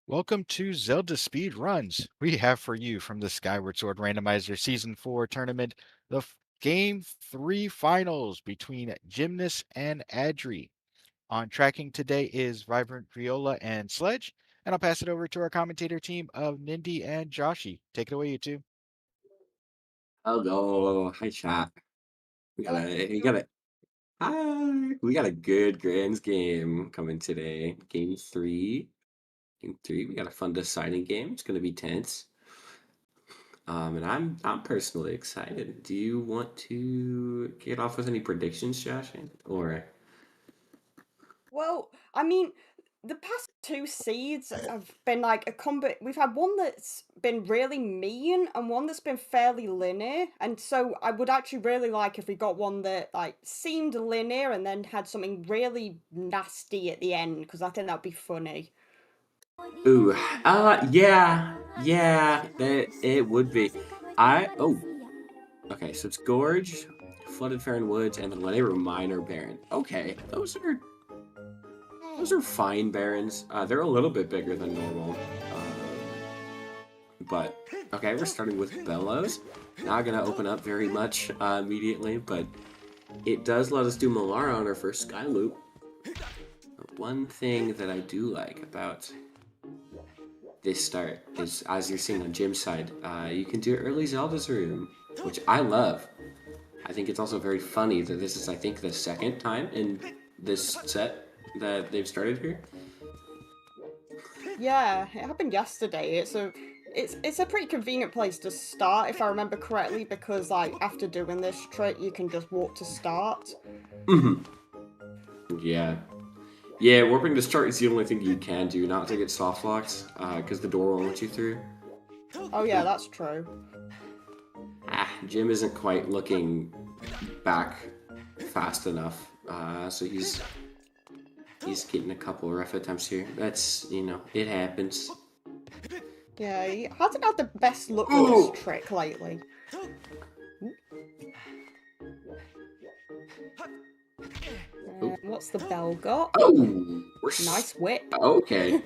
Welcome to Zelda Speed Runs. We have for you from the Skyward Sword Randomizer Season 4 tournament the Game 3 finals between Gymnast and Adri. On tracking today is Vibrant Viola and Sledge, and I'll pass it over to our commentator team of Nindy and Joshi. Take it away, you two. Hello, hi chat. We got Hello. a we got a hi. We got a good Grands game coming today. Game three. Game three. We got a fun deciding game. It's gonna be tense. And I'm personally excited. Do you want to get off with any predictions, Josh? Or Well, I mean, the past two seeds have been like a combo. We've had one that's been really mean and one that's been fairly linear. And so I would actually really like if we got one that like seemed linear and then had something really nasty at the end, because I think that'd be funny. ooh, yeah, that it would be. Okay, so it's Gorge, Flooded Farron Woods, and then whatever Minor Baron. Okay, those are fine barons. They're a little bit bigger than normal. But, okay, we're starting with Bellows. Not gonna open up very much immediately, but it does let us do Malara on our first Sky Loop. One thing that I do like about this start is, as you're seeing on Jim's side, you can do early Zelda's room, which I love. I think it's also very funny that this is, I think, the second time in this set that they've started here. Yeah, it happened yesterday. It's a pretty convenient place to start if I remember correctly, because like after doing this trick you can just walk to start. Yeah. Yeah, warping to start is the only thing you can do, not to get soft locks, because the door won't let you through. Oh yeah, that's true. Jim isn't quite looking back fast enough, so he's getting a couple rough attempts here. That's, it happens. Yeah, he hasn't had the best luck with this trick lately. What's the bell got? Oh, Nice whip. Okay.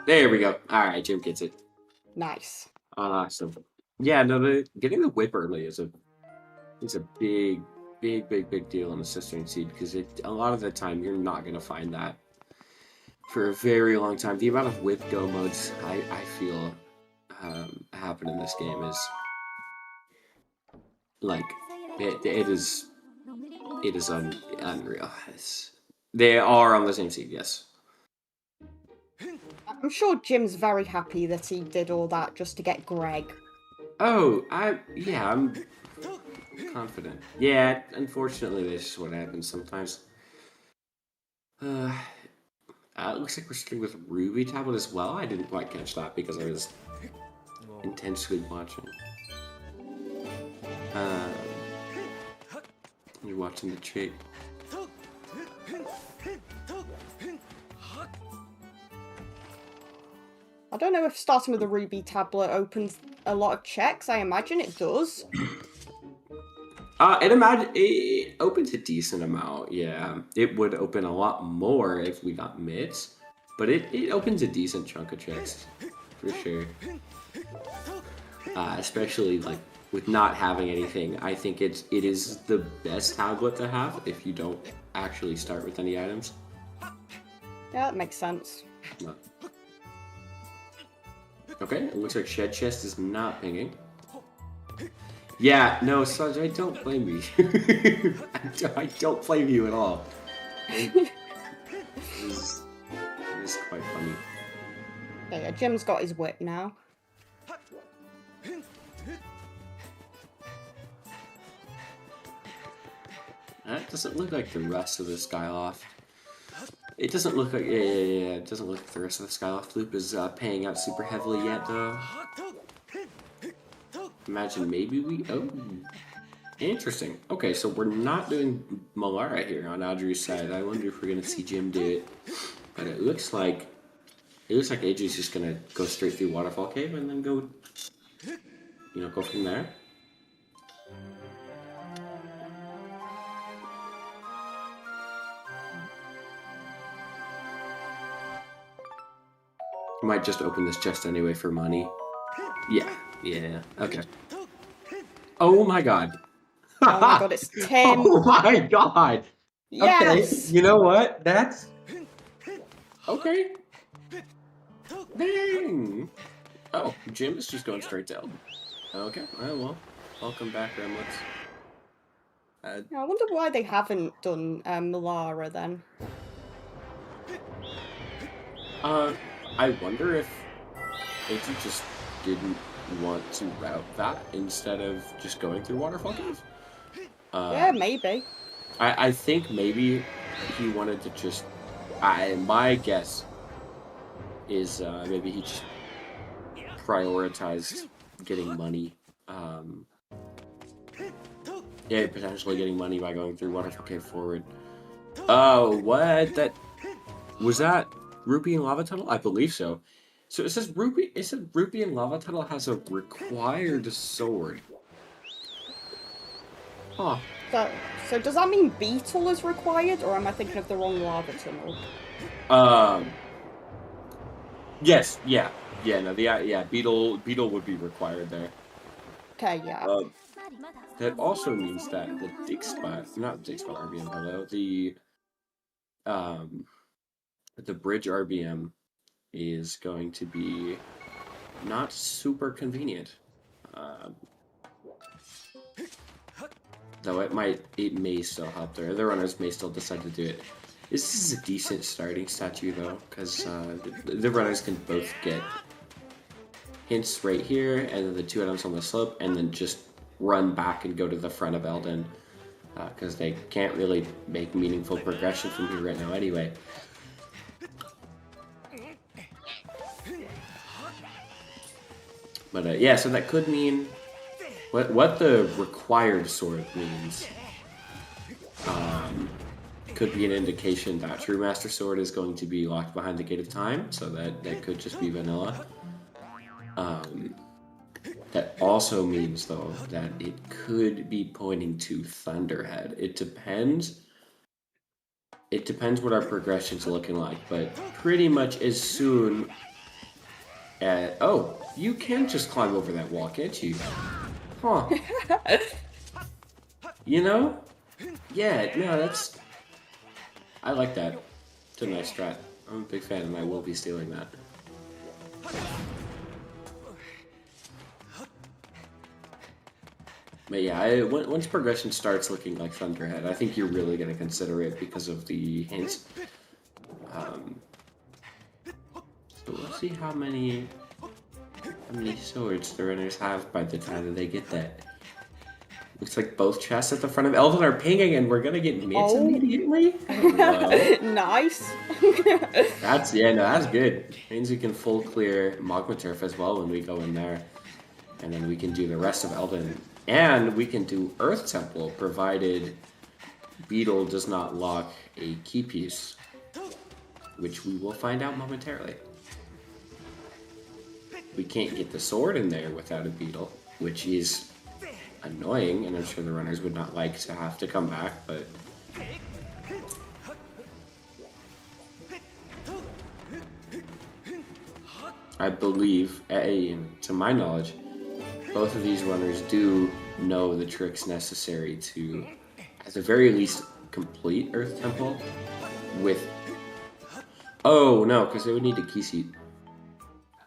There we go. All right, Jim gets it. Nice. Awesome. Yeah, no, getting the whip early is a big deal in the Sistering Seed, because a lot of the time you're not gonna find that for a very long time. The amount of whip go modes I feel happen in this game is like it is unreal. They are on the same seed, yes. I'm sure Jim's very happy that he did all that just to get Greg. Oh, I'm confident. Yeah, unfortunately, this is what happens sometimes. It looks like we're starting with Ruby Tablet as well. I didn't quite catch that because I was intensely watching. You're watching the trick. I don't know if starting with the Ruby tablet opens a lot of checks. I imagine it does. It opens a decent amount. Yeah, it would open a lot more if we got mids, but it opens a decent chunk of checks for sure. Especially like with not having anything, I think it is the best tablet to have if you don't actually start with any items. Yeah, that makes sense. Okay, it looks like Shed Chest is not pinging. Yeah, no, Saj, I don't blame you. I don't blame you at all. It is quite funny. Okay, yeah, Jim's got his whip now. That doesn't look like the rest of the Skyloft. It doesn't look like, yeah. It doesn't look like the rest of the Skyloft loop is paying out super heavily yet, though. Imagine maybe oh. Interesting. Okay, so we're not doing Malara here on Adri's side. I wonder if we're gonna see Jim do it. But it looks like Adri's just gonna go straight through Waterfall Cave and then go from there. Might just open this chest anyway for money. Yeah, okay. Oh my god. Oh my god, it's Tim. Oh my god. Yes. Okay, you know what? That's... Okay. Dang. Oh, Jim is just going straight to Eldin. Okay, well, welcome back, Remlets. I wonder why they haven't done Melara then. I wonder if they just didn't want to route that instead of just going through Waterfall Cave. Yeah, maybe. I think maybe he wanted to just... my guess is maybe he just prioritized getting money. Yeah, potentially getting money by going through Waterfall Cave forward. Oh, what? Was that Rupee and Lava Tunnel? I believe so. So it says Rupee and Lava Tunnel has a required sword. Huh. So does that mean Beetle is required, or am I thinking of the wrong Lava Tunnel? Yes, yeah, no, Beetle would be required there. Okay, yeah. That also means that the not Dig Spot RBM, hello, the bridge RBM is going to be not super convenient. Though it may still help there. The runners may still decide to do it. This is a decent starting statue though, because the runners can both get hints right here, and then the 2 items on the slope, and then just run back and go to the front of Eldin, because they can't really make meaningful progression from here right now anyway. But yeah, so that could mean what the required sword means. Could be an indication that True Master Sword is going to be locked behind the Gate of Time, so that could just be vanilla. That also means, though, that it could be pointing to Thunderhead. It depends. It depends what our progression's looking like, but pretty much as soon as... Oh, you can just climb over that wall, can't you? Huh. You know? Yeah, no, that's... I like that. It's a nice strat. I'm a big fan, and I will be stealing that. But yeah, once progression starts looking like Thunderhead, I think you're really going to consider it because of the hints. So we'll see how many swords the runners have by the time that they get that. Looks like both chests at the front of Eldin are pinging, and we're gonna get mitts immediately. Nice. That's good. Means we can full clear Magma Turf as well when we go in there, and then we can do the rest of Eldin, and we can do Earth Temple provided Beetle does not lock a key piece, which we will find out momentarily. We can't get the sword in there without a Beetle, which is annoying, and I'm sure the runners would not like to have to come back, but... I believe, to my knowledge, both of these runners do know the tricks necessary to, at the very least, complete Earth Temple with... Oh, no, because they would need a key seat.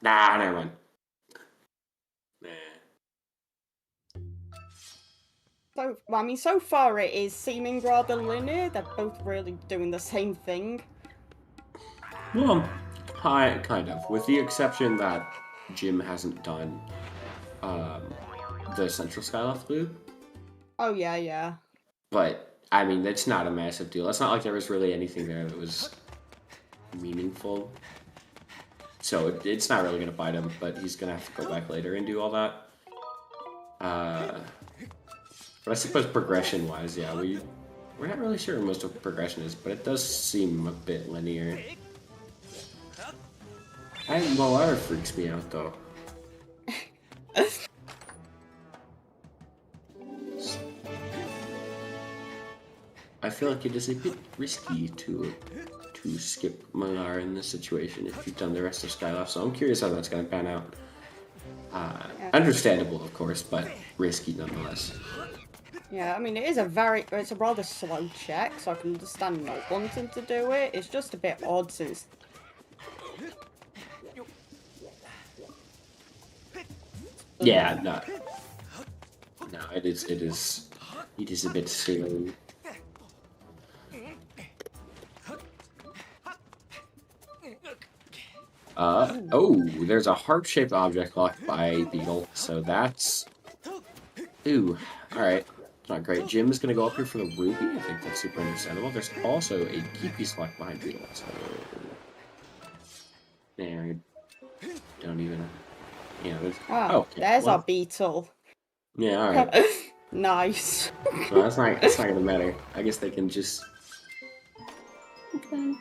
Nah, never mind. So, I mean, so far it is seeming rather linear. They're both really doing the same thing. Well, kind of. With the exception that Jim hasn't done the Central Skyloft loop. Oh, yeah. But, I mean, that's not a massive deal. It's not like there was really anything there that was meaningful. So it's not really going to bite him, but he's going to have to go back later and do all that. But I suppose progression-wise, yeah, we're not really sure what most of progression is, but it does seem a bit linear. Melara freaks me out, though. I feel like it is a bit risky to to skip Malar in this situation if you've done the rest of Skylab, so I'm curious how that's going to pan out. Understandable, of course, but risky nonetheless. Yeah, I mean, it's a rather slow check, so I can understand not wanting to do it. It's just a bit odd since... Yeah, no, it is a bit silly. Oh, there's a heart-shaped object locked by Beetle, so that's... Ooh, alright. Not great. Jim is going to go up here for the ruby. I think that's super understandable. There's also a key piece locked behind Beetle, so... There. Don't even... Yeah, there's... Oh, okay. There's our Beetle. Yeah, alright. Nice. So that's not going to matter. I guess they can just... Okay.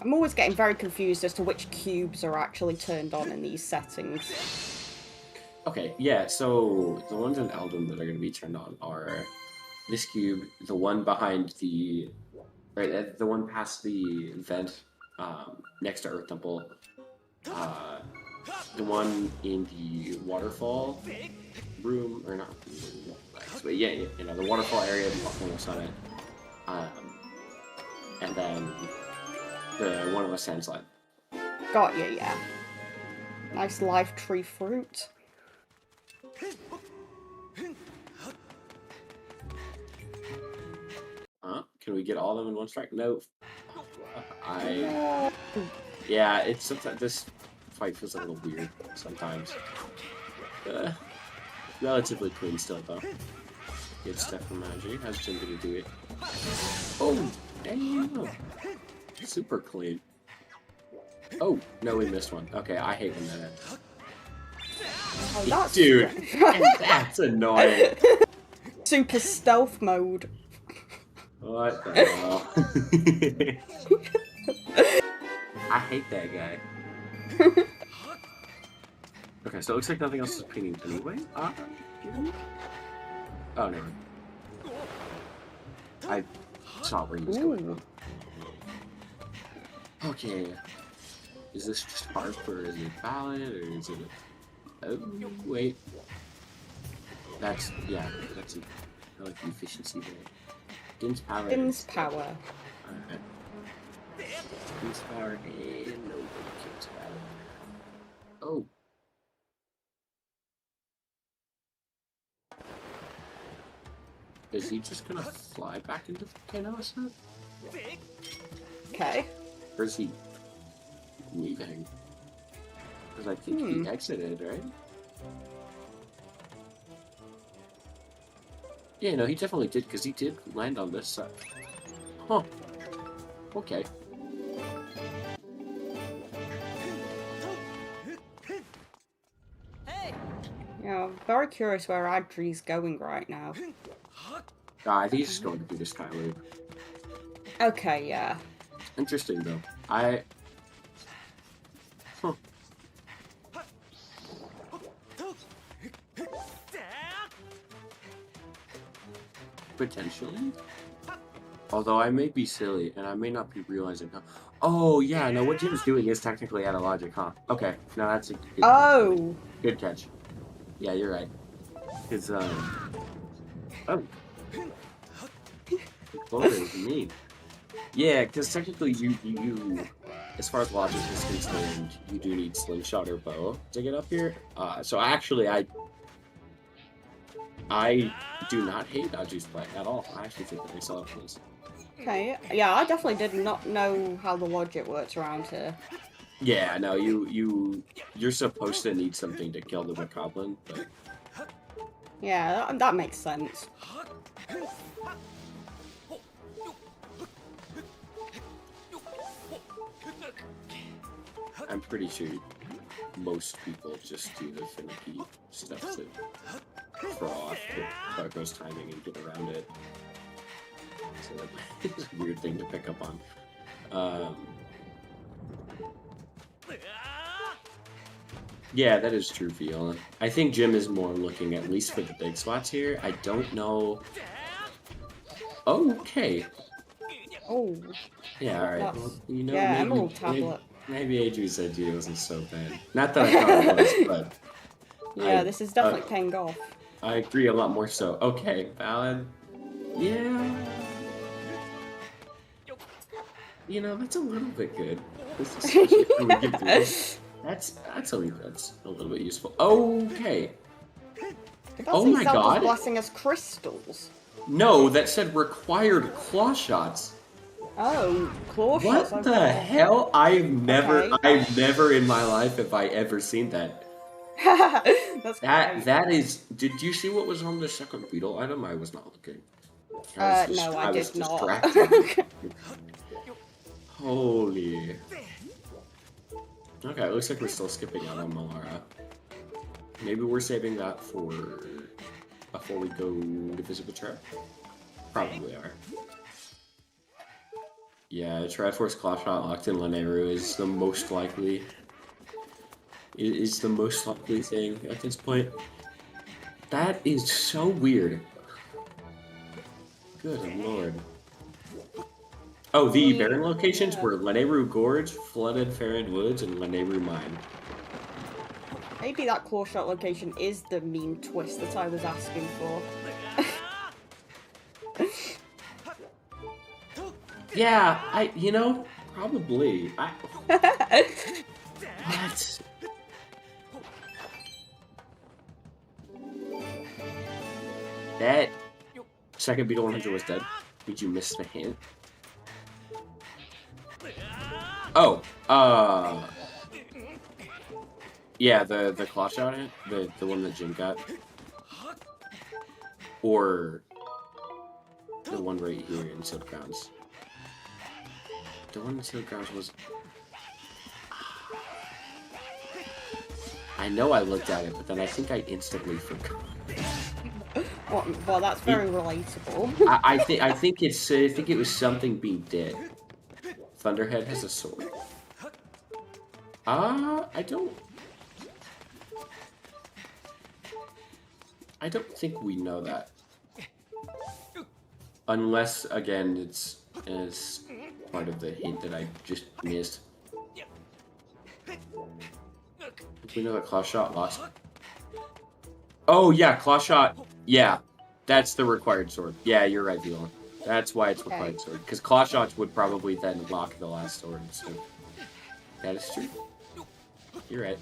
I'm always getting very confused as to which cubes are actually turned on in these settings. Okay, yeah, so the ones in Eldin that are going to be turned on are this cube, the one behind the... Right, the one past the vent next to Earth Temple, the one in the waterfall room, or not, but yeah, you know, the waterfall area, the almost on it, and then the one on the sand slide. Got you, yeah. Nice live tree fruit. Can we get all of them in one strike? No. Yeah, it's sometimes this fight feels a little weird sometimes. Relatively clean still though. Good stuff from Adri. How's Jim gonna do it? Oh, damn! Super clean. Oh, no, we missed one. Okay, I hate when that happens. Oh, that's dude, that's annoying. Super stealth mode. What the hell? I hate that guy. Okay, so it looks like nothing else is pinging anyway. Oh, never. I saw where he was going from. Okay. Is this just harp, or is it ballad, or is it... Oh, wait. That's... Yeah, that's... I like the efficiency there. Din's power. Din's power. Alright. Din's power and nobody kills power. Oh. Is he just gonna fly back into the volcano or something? Okay. Or is he leaving? Because I think he exited, right? Yeah, no, he definitely did, because he did land on this side. Huh. Okay. Yeah, I'm very curious where Adri's going right now. I think he's just going to do this kind of loop. Okay, yeah. Interesting, though. Huh. Potentially. Although I may be silly, and I may not be realizing how... Oh, yeah, no, what Jim's doing is technically out of logic, huh? Okay, no, that's a good catch. Good catch. Yeah, you're right. Because, Oh. What is mean? Yeah, because technically you, as far as logic is concerned, you do need slingshot or bow to get up here. So actually, I do not hate Adri's play at all. I actually think that they saw it was. Okay, yeah, I definitely did not know how the logic works around here. Yeah, no, you're supposed to need something to kill the Bokoblin, but... Yeah, that makes sense. I'm pretty sure most people just do the finicky stuff to throw off Barco's timing and get around it. So it's a weird thing to pick up on. Yeah, that is true, Viola. I think Jim is more looking at least for the big spots here. I don't know. Okay. Oh, Yeah, all right. Well, that's you know, yeah, maybe Emerald Tablet. maybe Adri's idea wasn't so bad. Not that I thought it was, but Yeah, this is definitely paying off. I agree a lot more so. Okay, valid. Yeah. You know, that's a little bit good. Especially when we get through this. That's a little bit useful. Okay. Oh my god. Blessing us crystals. No, that said required Clawshots. Oh, Clawshots. What the hell? I've never in my life have I ever seen that. That is. Did you see what was on the second beetle item? I was not looking. No, I did not. Holy. Okay, it looks like we're still skipping out on Malara. Maybe we're saving that for before we go to visit the trap. Probably are. Yeah, Triforce Clawshot locked in Laneru is the most likely. It is the most likely thing at this point. That is so weird. Good lord. Oh, the barren locations were Laneru Gorge, Flooded Farron Woods, and Laneru Mine. Maybe that Clawshot location is the mean twist that I was asking for. Yeah, you know, probably. What? That second Beetle 100 was dead. Did you miss the hint? Oh, yeah, the Clawshot hint, the one that Jim got, or the one right here in Sealed Grounds. The one in Sealed Grounds was. I know I looked at it, but then I think I instantly forgot. Well, that's very relatable. I think it was something being dead. Thunderhead has a sword. I don't think we know that. Unless, again, it's part of the hint that I just missed. We know that Clawshot lost. Oh yeah, Clawshot. Yeah, that's the required sword. Yeah, you're right, Viola. That's why it's required sword. Because Clawshots would probably then lock the last sword. So that is true. You're right.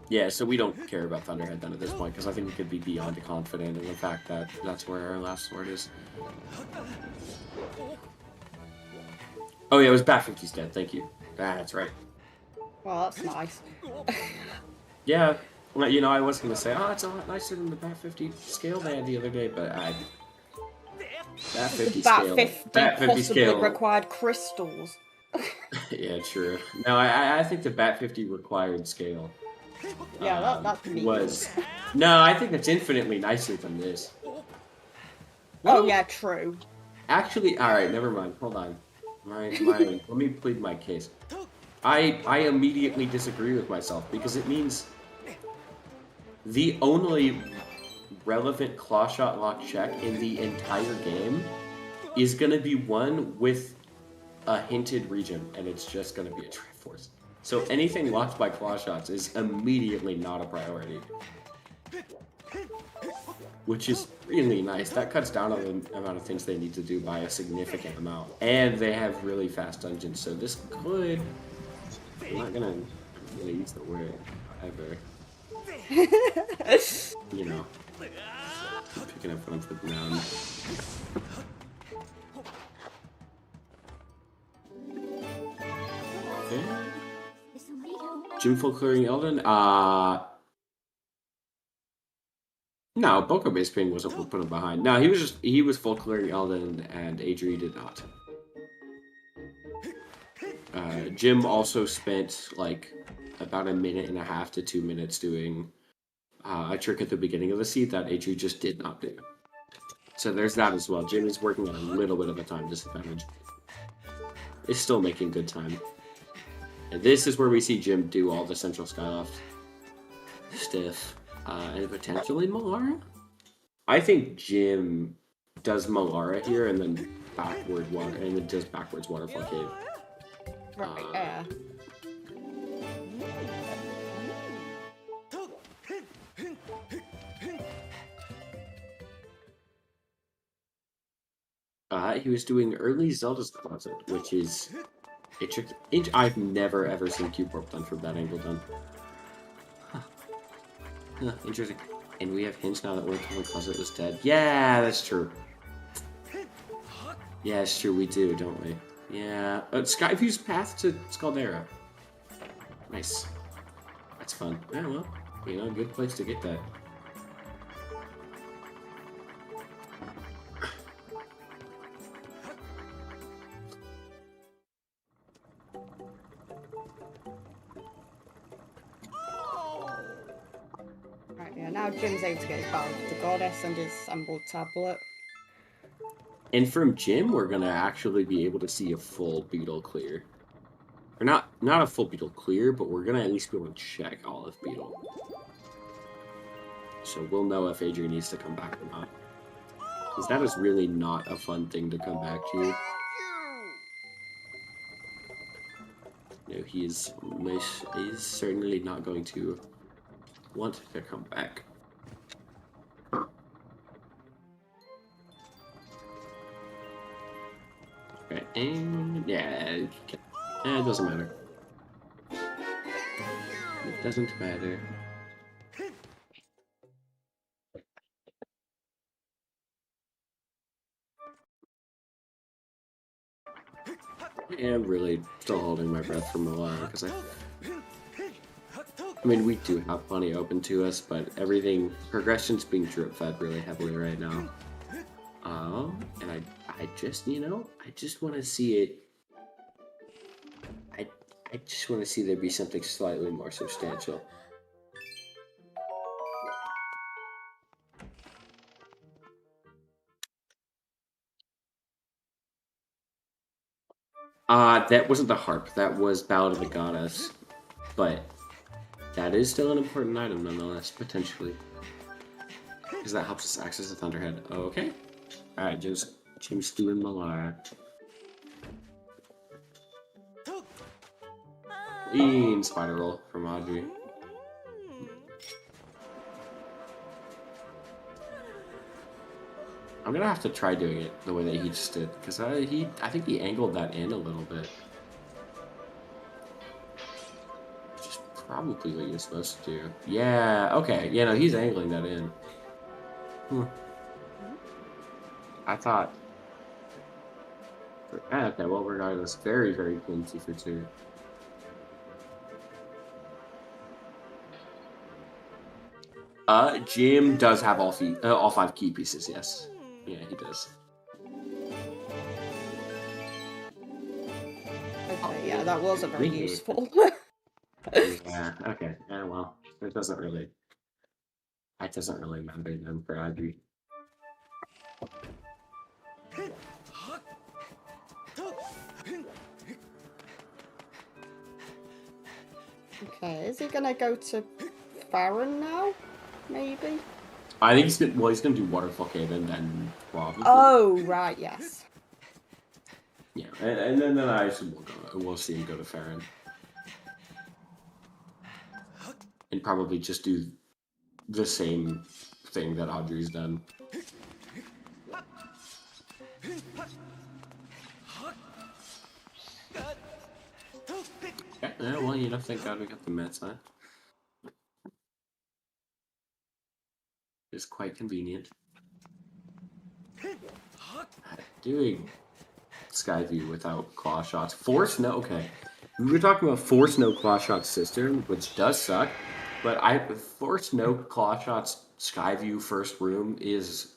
Yeah, so we don't care about Thunderhead then at this point, because I think we could be beyond confident in the fact that that's where our last sword is. Oh yeah, it was Bat 50's dead. Thank you. That's right. Well, that's nice. Yeah, well, you know, I was going to say, oh, it's a lot nicer than the Bat 50 scale they had the other day, but Bat 50 scale. Bat 50 scale required crystals. Yeah, true. No, I think the Bat 50 required scale. Yeah, that's me. No, I think that's infinitely nicer than this. Oh yeah, true. Actually, all right, never mind. Hold on. Let me plead my case. I immediately disagree with myself because it means the only relevant Clawshot lock check in the entire game is going to be one with a hinted region, and it's just going to be a Triforce. So anything locked by Clawshots is immediately not a priority. Which is really nice. That cuts down on the amount of things they need to do by a significant amount. And they have really fast dungeons, so this could... I'm not gonna use the word ever. You know. Picking up what I'm putting down. Okay. Gym full clearing Eldin? No, Boko Base Ping wasn't put him behind. No, he was full clearing Eldin and Adri did not. Jim also spent like about 1.5 to 2 minutes doing a trick at the beginning of the seed that Adri just did not do. So there's that as well. Jim is working at a little bit of a time disadvantage. Is still making good time. And this is where we see Jim do all the Central Skyloft stuff. And potentially Malara? I think Jim does Malara here and then does backwards Waterfall Cave. Right, yeah. He was doing early Zelda's Closet, which is a trick. I've never ever seen Cube Warp done from that angle done. Huh, interesting. And we have hints now that Waterfall Closet was dead. Yeah, that's true. Yeah, it's true. We do, don't we? Yeah. Skyview's path to Scaldera. Nice. That's fun. Yeah, well, you know, good place to get that. Right, yeah, now Jim's able to get his Battle of the Goddess and his Emerald Tablet. And from Jim, we're gonna actually be able to see a full Beetle clear. Or not a full Beetle clear, but we're gonna at least be able to check Olive Beetle. So we'll know if Adrian needs to come back or not. Because that is really not a fun thing to come back to. No, he is certainly not going to want to come back. Okay, and yeah, it doesn't matter. It doesn't matter. Yeah, I'm really still holding my breath for Moana because I mean, we do have plenty open to us, but everything progression's being drip fed really heavily right now. And I just, you know, I just want to see it. I just want to see there be something slightly more substantial. That wasn't the harp. That was Ballad of the Goddess. But that is still an important item nonetheless, potentially. Because that helps us access the Thunderhead. Okay. Alright, Jim's doing Malara. Clean spider roll from Adri. I'm gonna have to try doing it the way that he just did, because I think he angled that in a little bit. Which is probably what you're supposed to do. Yeah, okay. Yeah, no, he's angling that in. I thought... Okay, well, regardless, very, very clean 2 for 2. Jim does have all 5 key pieces, yes. Yeah, he does. Okay, yeah, that wasn't very useful. Yeah, okay. Yeah, well, it doesn't really matter then for Adri. Okay, is he gonna go to Farron now? Maybe? I think he's gonna do Waterfall Cave and then probably. Oh, right, yes. Yeah, and then I assume we'll see him go to Farron. And probably just do the same thing that Audrey's done. Okay, yeah, well, you know, thank God we got the Mets, huh? It's quite convenient. Doing Skyview without Clawshots. Force no, okay. We were talking about Force no Clawshots system, which does suck, but Force no Clawshots Skyview first room is,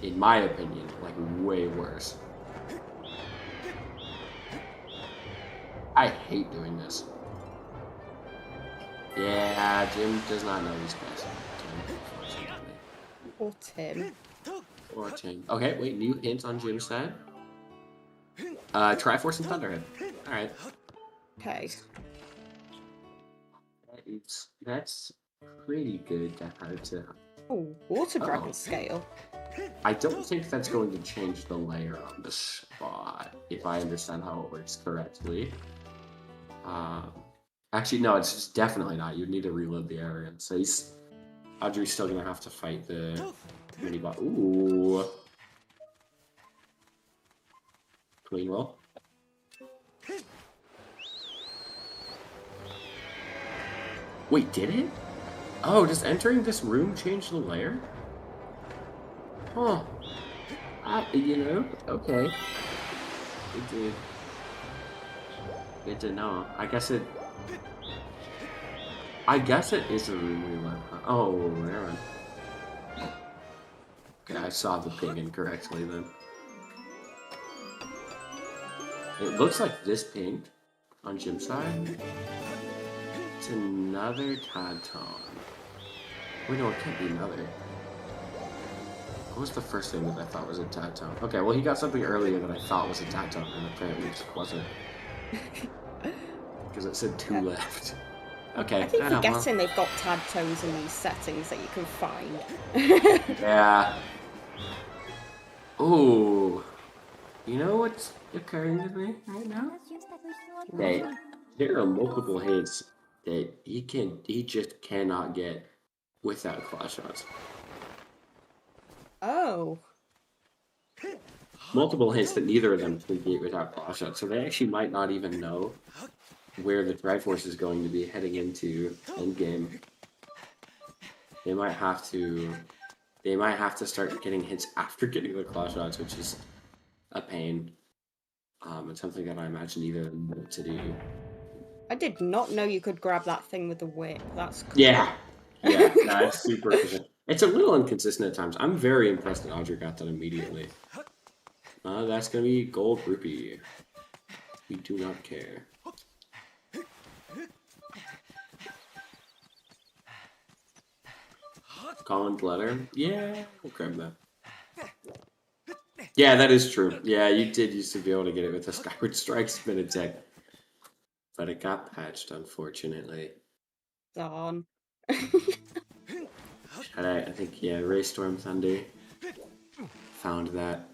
in my opinion, like way worse. I hate doing this. Yeah, Jim does not know these guys. Or Tim. Or Tim. Okay, wait, new hint on Jim's side. Triforce and Thunderhead. Alright. Okay. That's pretty good to have to. Oh, water dragon Oh. scale. I don't think that's going to change the layer on the spot, if I understand how it works correctly. Actually, no, it's definitely not. You'd need to reload the area. So Audrey's still gonna have to fight the mini boss. Ooh. Clean roll. Wait, did it? Oh, does entering this room change the layer? Huh. Okay. Good to, good to know. I guess it is a room we went. Oh, never mind. Okay, I saw the ping incorrectly then. It looks like this ping on Jim's side. It's another Tad Tone. Wait, no, it can't be another. What was the first thing that I thought was a Tad Tone? Okay, well, he got something earlier that I thought was a Tad Tone, and apparently it wasn't. Because it said 2 left. Okay. I keep forgetting they've got tag tones in these settings that you can find. Yeah. Ooh. You know what's occurring to me right now? That there are multiple hits that he just cannot get without Clawshots. Oh. Multiple hits that neither of them can get without Clawshots, so they actually might not even know where the Triforce is going to be heading into endgame. They might have to start getting hits after getting the Clawshots, which is a pain. It's something that I imagine either of them want to do. I did not know you could grab that thing with the whip. That's cool. Yeah, that's super efficient. It's a little inconsistent at times. I'm very impressed that Audrey got that immediately. That's gonna be gold rupee. We do not care. Colin's letter? Yeah, we'll grab that. Yeah, that is true. Yeah, you did used to be able to get it with a Skyward Strike spin attack. But it got patched, unfortunately. Darn. I think, yeah, Raystorm Thunder found that.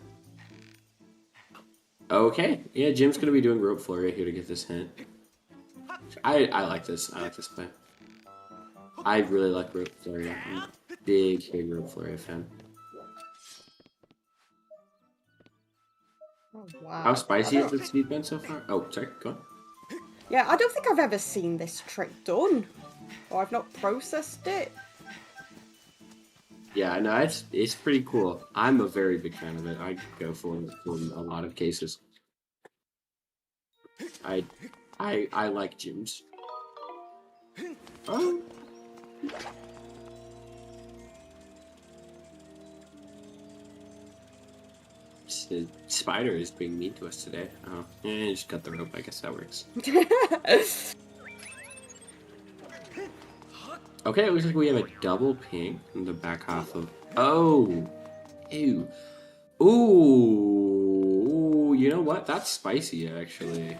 Okay, yeah, Jim's gonna be doing Rope Flurry here to get this hint. I like this. I like this play. I really like Rope Flurry. I'm a big Rope Flurry fan. Oh, wow. How spicy has the speed been so far? Oh, sorry, go on. Yeah, I don't think I've ever seen this trick done. Or I've not processed it. Yeah, no, it's pretty cool. I'm a very big fan of it. I go for it in a lot of cases. I like gyms. Oh. The spider is being mean to us today. Oh, yeah, just cut the rope. I guess that works. Okay, it looks like we have a double ping in the back half of. Oh, ew, ooh, you know what? That's spicy, actually.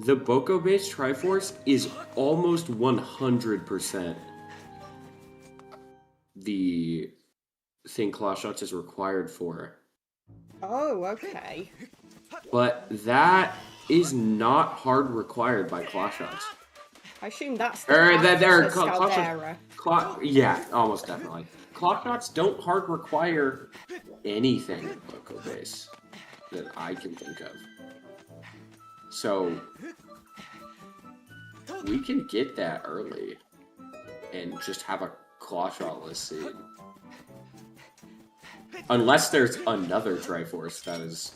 The Boko-based Triforce is almost 100% the thing Clawshots is required for. Oh, okay. But that is not hard required by Clawshots. I assume that's the Caldera. Yeah, almost definitely. Clawshots don't hard require anything in Boko base that I can think of. So we can get that early and just have a Clawshotless seed. Unless there's another Triforce that is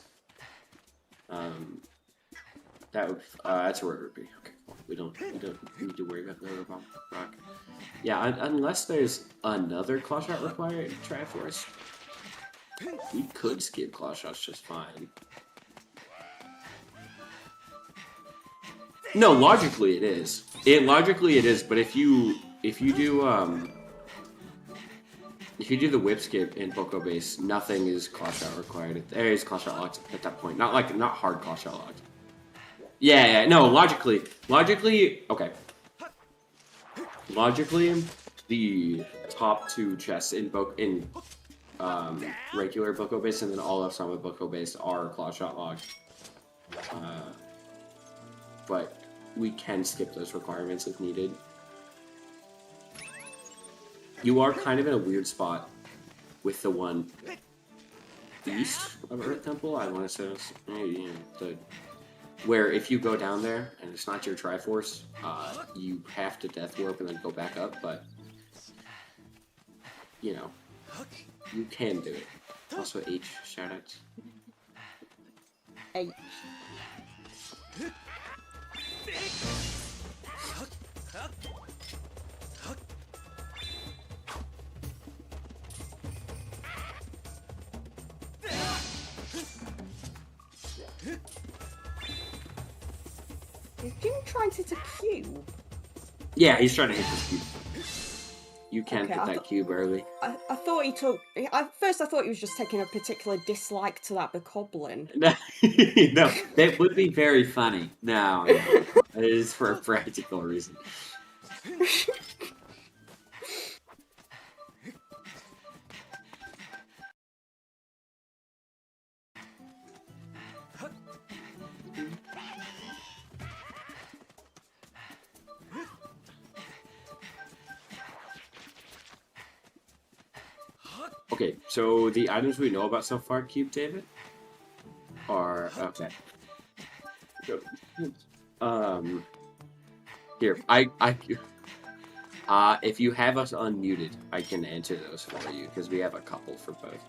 that's where it would be. Okay, cool. We don't need to worry about the rock. Yeah, unless there's another Clawshot required Triforce, we could skip Clawshots just fine. No, logically it is. Logically it is, but if you do the whip skip in Boko base, nothing is Clawshot required. There is Clawshot locked at that point. Not hard Clawshot locked. Yeah, no, logically, okay. Logically, the top two chests in regular Boko base and then all of Summit Boko base are Clawshot locked. But we can skip those requirements if needed. You are kind of in a weird spot with the one east of Earth Temple. I want to say where if you go down there and it's not your Triforce, you have to Death Warp and then go back up. But you know, you can do it. Also, H shoutouts. H. Is Jim trying to hit a cube? Yeah, he's trying to hit this cube. You can Okay, hit that cube early. I thought he took. At first, I thought he was just taking a particular dislike to that bokoblin. No, that would be very funny. No, it is for a practical reason. Okay, so the items we know about so far, Cube David, are okay. Here, if you have us unmuted, I can answer those for you because we have a couple for both.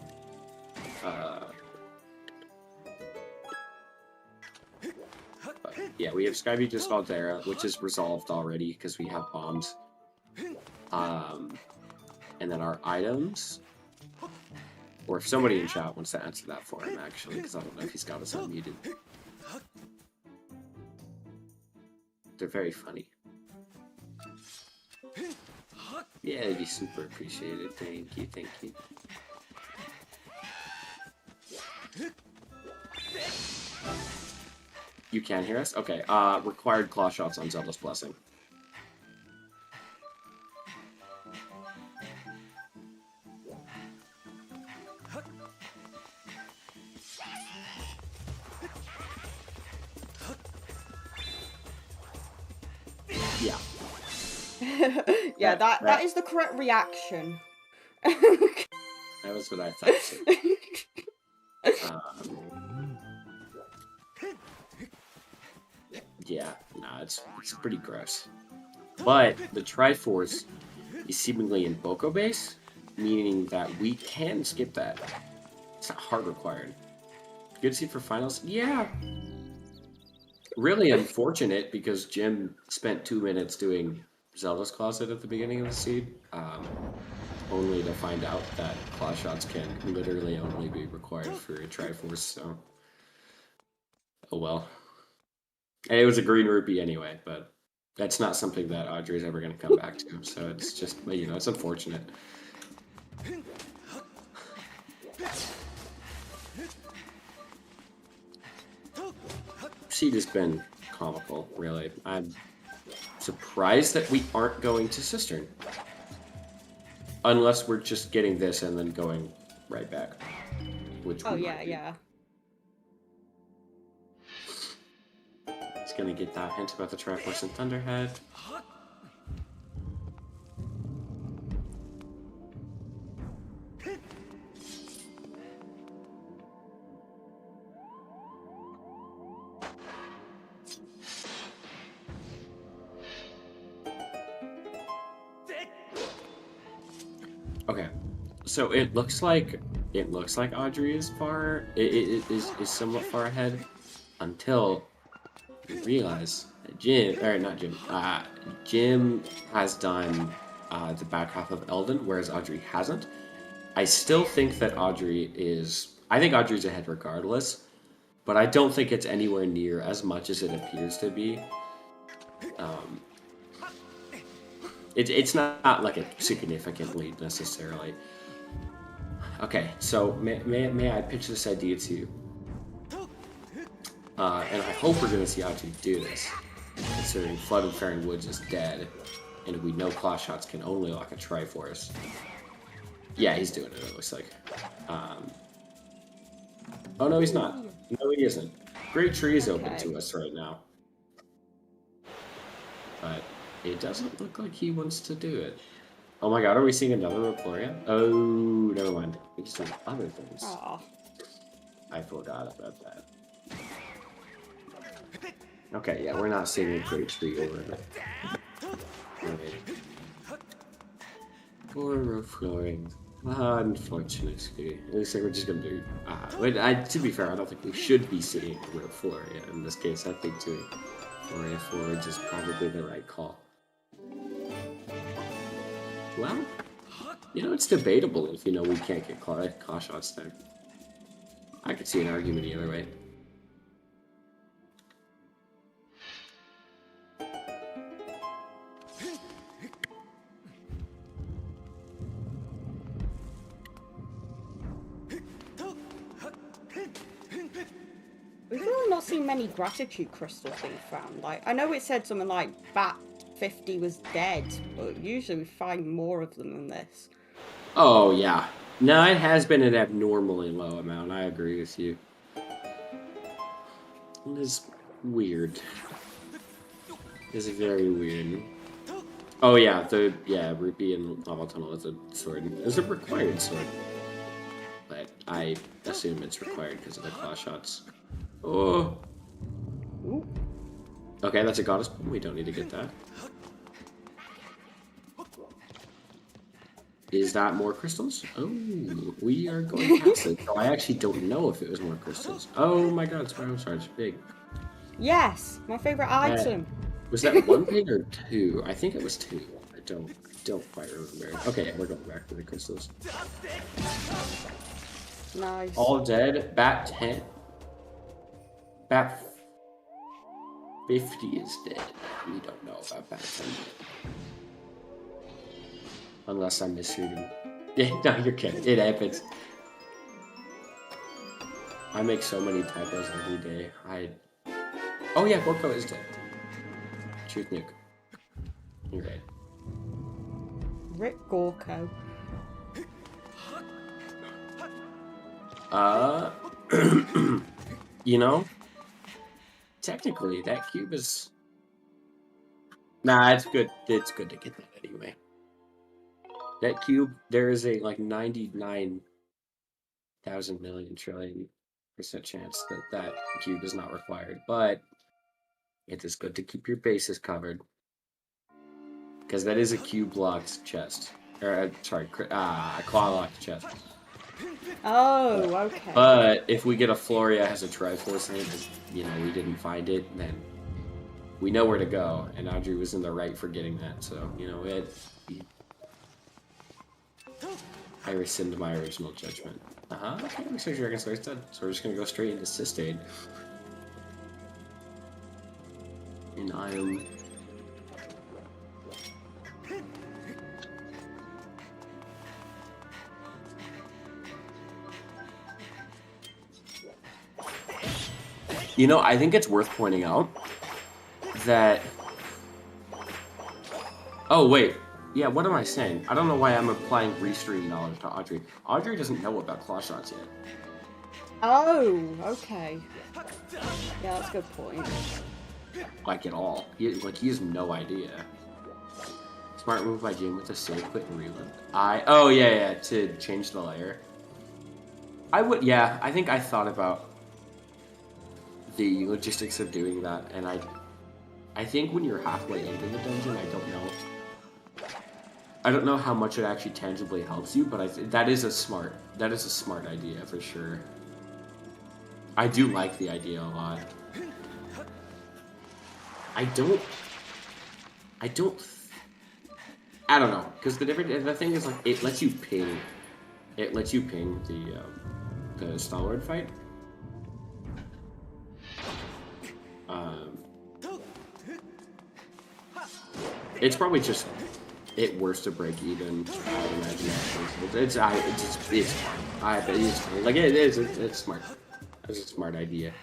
Yeah, we have Skyview to Scaldera, which is resolved already because we have bombs. And then our items. Or if somebody in chat wants to answer that for him, actually, because I don't know if he's got us unmuted. They're very funny. Yeah, it'd be super appreciated. Thank you, thank you. You can hear us? Okay, required Clawshots on Zelda's Blessing. Yeah. Yeah, that is the correct reaction. That was what I thought. Yeah, nah, it's pretty gross. But the Triforce is seemingly in Boko base, meaning that we can skip that. It's not hard required. Good seed for finals? Yeah. Really unfortunate because Jim spent 2 minutes doing Zelda's Closet at the beginning of the seed, only to find out that Clawshots can literally only be required for a Triforce, so... Oh well. And it was a green rupee anyway, but that's not something that Audrey's ever going to come back to, so it's just, you know, it's unfortunate. Seed has been comical, really. I'm surprised that we aren't going to Cistern. Unless we're just getting this and then going right back. Which Oh, yeah, yeah. It's gonna get that hint about the Triforce and Thunderhead. Okay, so it looks like Audrey is far. It is somewhat far ahead until you realize that Jim has done the back half of Eldin, whereas Audrey hasn't. I still think that Audrey is. I think Audrey's ahead regardless, but I don't think it's anywhere near as much as it appears to be. It's not like a significant lead necessarily. Okay, so may I pitch this idea to you? And I hope we're going to see Adri do this, considering Flooded Faring Woods is dead, and we know Clawshots can only lock a Triforce. Yeah, he's doing it, it looks like. Oh, no, he's not. No, he isn't. Great Tree is open to us right now. But it doesn't look like he wants to do it. Oh my god, are we seeing another Reploria? Oh, never mind. We're just doing other things. Aw. I forgot about that. Okay, yeah, we're not seeing a Great Tree over there. Or flooring. Unfortunately. It looks like we're just gonna do. But to be fair, I don't think we should be seeing a real Floria in this case. I think doing Floria forwards is probably the right call. Well, you know, it's debatable if, you know, we can't get Clawshots there. I could see an argument either way. We've really not seen many gratitude crystals being found. Like, I know it said something like Bat 50 was dead, but usually we find more of them than this. Oh, yeah. No, it has been an abnormally low amount. I agree with you. It is weird. It's very weird. Oh, yeah. Rupee and Lava Tunnel is a sword. It's a required sword. But I assume it's required because of the Clawshots. Oh. Ooh. Okay, that's a goddess. We don't need to get that. Is that more crystals? Oh, we are going past it. So I actually don't know if it was more crystals. Oh my god, Spiral Charge, big. Yes, my favorite item. Was that one pig or two? I think it was two. I don't quite remember. Okay, we're going back to the crystals. Nice. All dead. Bat 10. Bat 50 is dead. We don't know about Bat 10 yet. Unless I'm misreading. Yeah, no, you're kidding. It happens. I make so many typos every day. Oh yeah, Gorko is dead. Truth nuke. You're right. Rip Gorko. You know, technically that cube is. Nah, it's good. It's good to get that anyway. That cube, there is a like 99,000 million trillion % chance that that cube is not required, but it is good to keep your bases covered because that is a cube locked chest, or sorry, a claw locked chest. Oh, okay. But if we get a Floria has a Triforce in it, you know, we didn't find it, then we know where to go, and Adri was in the right for getting that. So you know I rescind my original judgment. Okay, looks like Dragon Slayer's dead. So we're just gonna go straight into Systade. And I am. You know, I think it's worth pointing out that. Oh, wait. Yeah, what am I saying? I don't know why I'm applying restream knowledge to Adri. Adri doesn't know about Clawshots yet. Oh, okay. Yeah, that's a good point. Like, at all. He has no idea. Smart move by Jim with the save, quit, and reload. Oh, yeah, to change the layer. I think I thought about the logistics of doing that, and I think when you're halfway into the dungeon, I don't know how much it actually tangibly helps you, but that is a smart idea for sure. I do like the idea a lot. I don't know, because the thing is, like, it lets you ping the Stalwart fight. It's probably just worse to break even. I would imagine. It's smart. It's smart. It's a smart idea.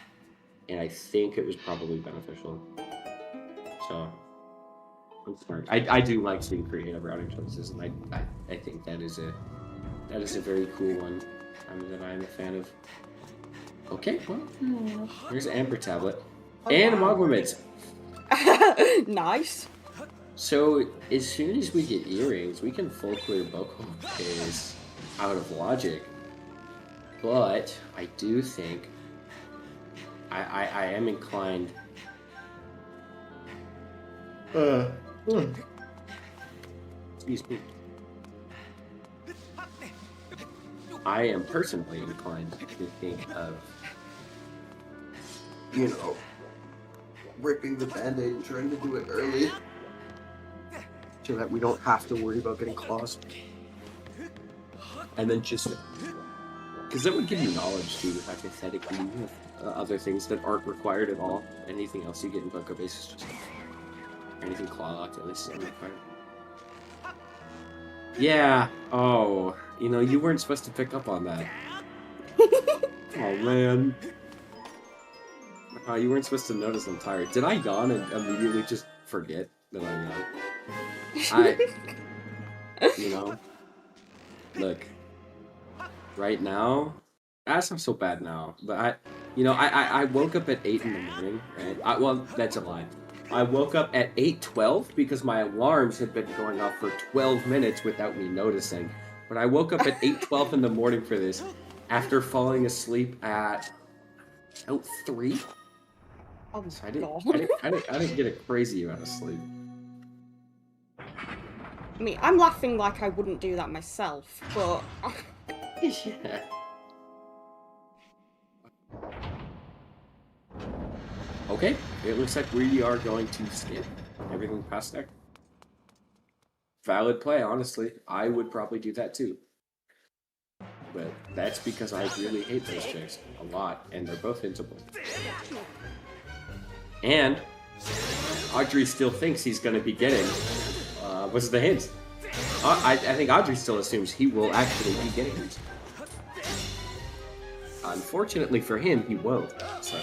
and I think it was probably beneficial. So I'm sorry. I do like seeing creative routing choices, and I think that is a very cool one that I'm a fan of. Okay, well, here's an Amber tablet and wow. Magma Mids. Nice. So as soon as we get earrings, we can full clear Boko is out of logic. But I do think I am inclined. Excuse me. I am personally inclined to think of, ripping the band-aid and trying to do it early, so that we don't have to worry about getting claws. And then just, because that would give you knowledge too, hypothetically, with other things that aren't required at all. Anything else you get in Boko Base is just, anything claw locked at least is required. Yeah, oh, you weren't supposed to pick up on that. Oh man. You weren't supposed to notice I'm tired. Did I yawn and immediately just forget that I yawned? Look, right now, that's not so bad now, but I woke up at 8 in the morning, right? Well, that's a lie. I woke up at 8:12 because my alarms had been going off for 12 minutes without me noticing. But I woke up at 8:12 in the morning for this, after falling asleep at 3. Oh, so I didn't get a crazy amount of sleep. I mean, I'm laughing like I wouldn't do that myself, but Yeah. Okay, it looks like we are going to skip everything past there. Valid play, honestly. I would probably do that too. But that's because I really hate those chicks a lot, and they're both hintable. And Adri still thinks he's going to be getting, what's the hint? I think Adri still assumes he will actually be getting it. Unfortunately for him, he won't, so...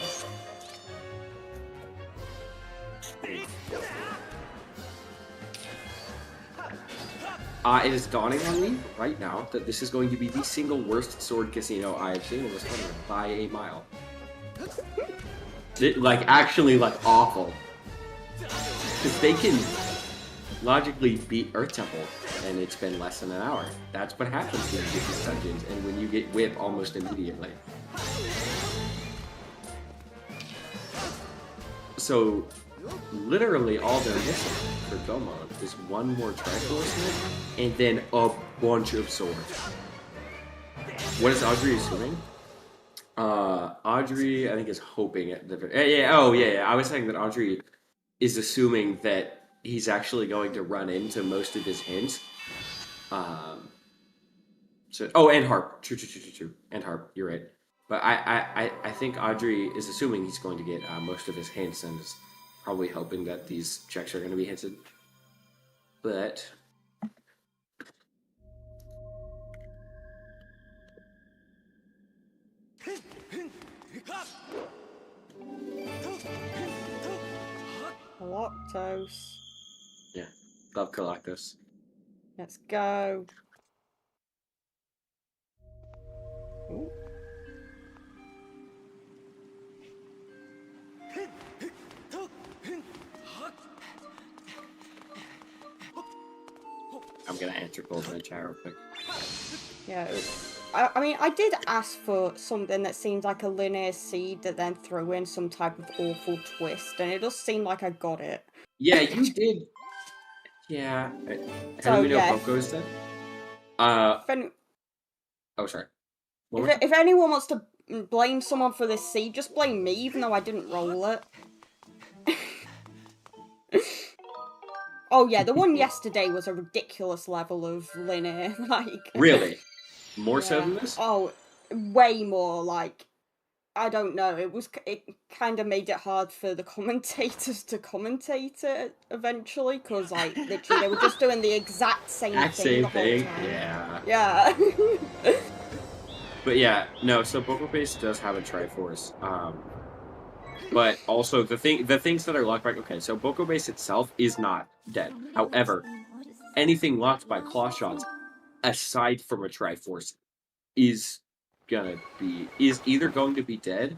It is dawning on me right now that this is going to be the single worst sword casino I have seen in this tournament by a mile. Actually, awful. Because they can logically beat Earth Temple, and it's been less than an hour. That's what happens when you get these dungeons, and when you get whip almost immediately. So, literally all they're missing for go mode is one more Triforce and then a bunch of swords. What is Adri assuming? Adri, I think, is hoping at the yeah. I was saying that Adri is assuming that he's actually going to run into most of his hints. And Harp. True. And Harp, you're right. But I think Adri is assuming he's going to get most of his hints and is probably hoping that these checks are going to be hinted. But... Galactose. Yeah, love Galactose. Let's go. Ooh. I'm gonna answer Golden in chat real quick. Yeah, I mean, I did ask for something that seemed like a linear seed that then threw in some type of awful twist, and it does seem like I got it. Yeah, you did. Yeah. How do we know Boko's then? Oh, sorry. If anyone wants to blame someone for this seed, just blame me, even though I didn't roll it. Oh yeah, the one yesterday was a ridiculous level of linear, Really? More so than this? Oh, way more, I don't know, it kind of made it hard for the commentators to commentate it eventually, because, literally, they were just doing the exact same thing the whole time. Yeah. But yeah, no, so Boko Base does have a Triforce. But also the things that are locked by... Okay, so Boko Base itself is not dead. However, anything locked by Clawshots, aside from a Triforce, is either going to be dead,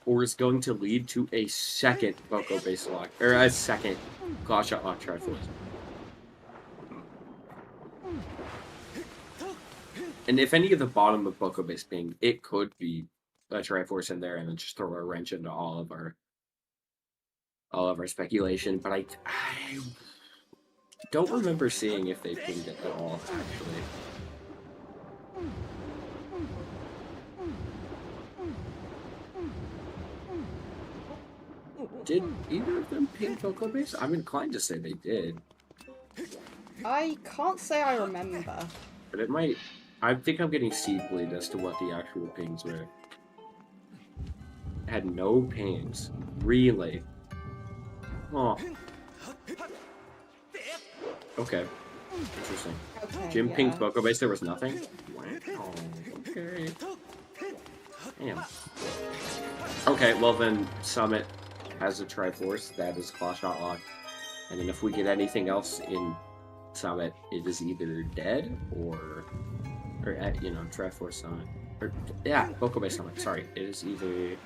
or is going to lead to a second Boko Base lock, or a second Clawshot lock Triforce. And if any of the bottom of Boko Base ping, it could be a Triforce in there and then just throw a wrench into all of our speculation, but I don't remember seeing if they pinged it at all, actually. Did either of them ping Boko Base? I'm inclined to say they did. I can't say I remember. But it might... I think I'm getting seed bleed as to what the actual pings were. Had no pings. Really? Oh. Okay. Interesting. Okay, Jim yeah. pinged Boko Base, there was nothing? Oh, okay. Damn. Okay, well then, Summit has a Triforce, that is Clawshot lock. And then if we get anything else in Summit, it is either dead or you know, Triforce Summit. Or, yeah, Boko Base Summit, sorry. It is either...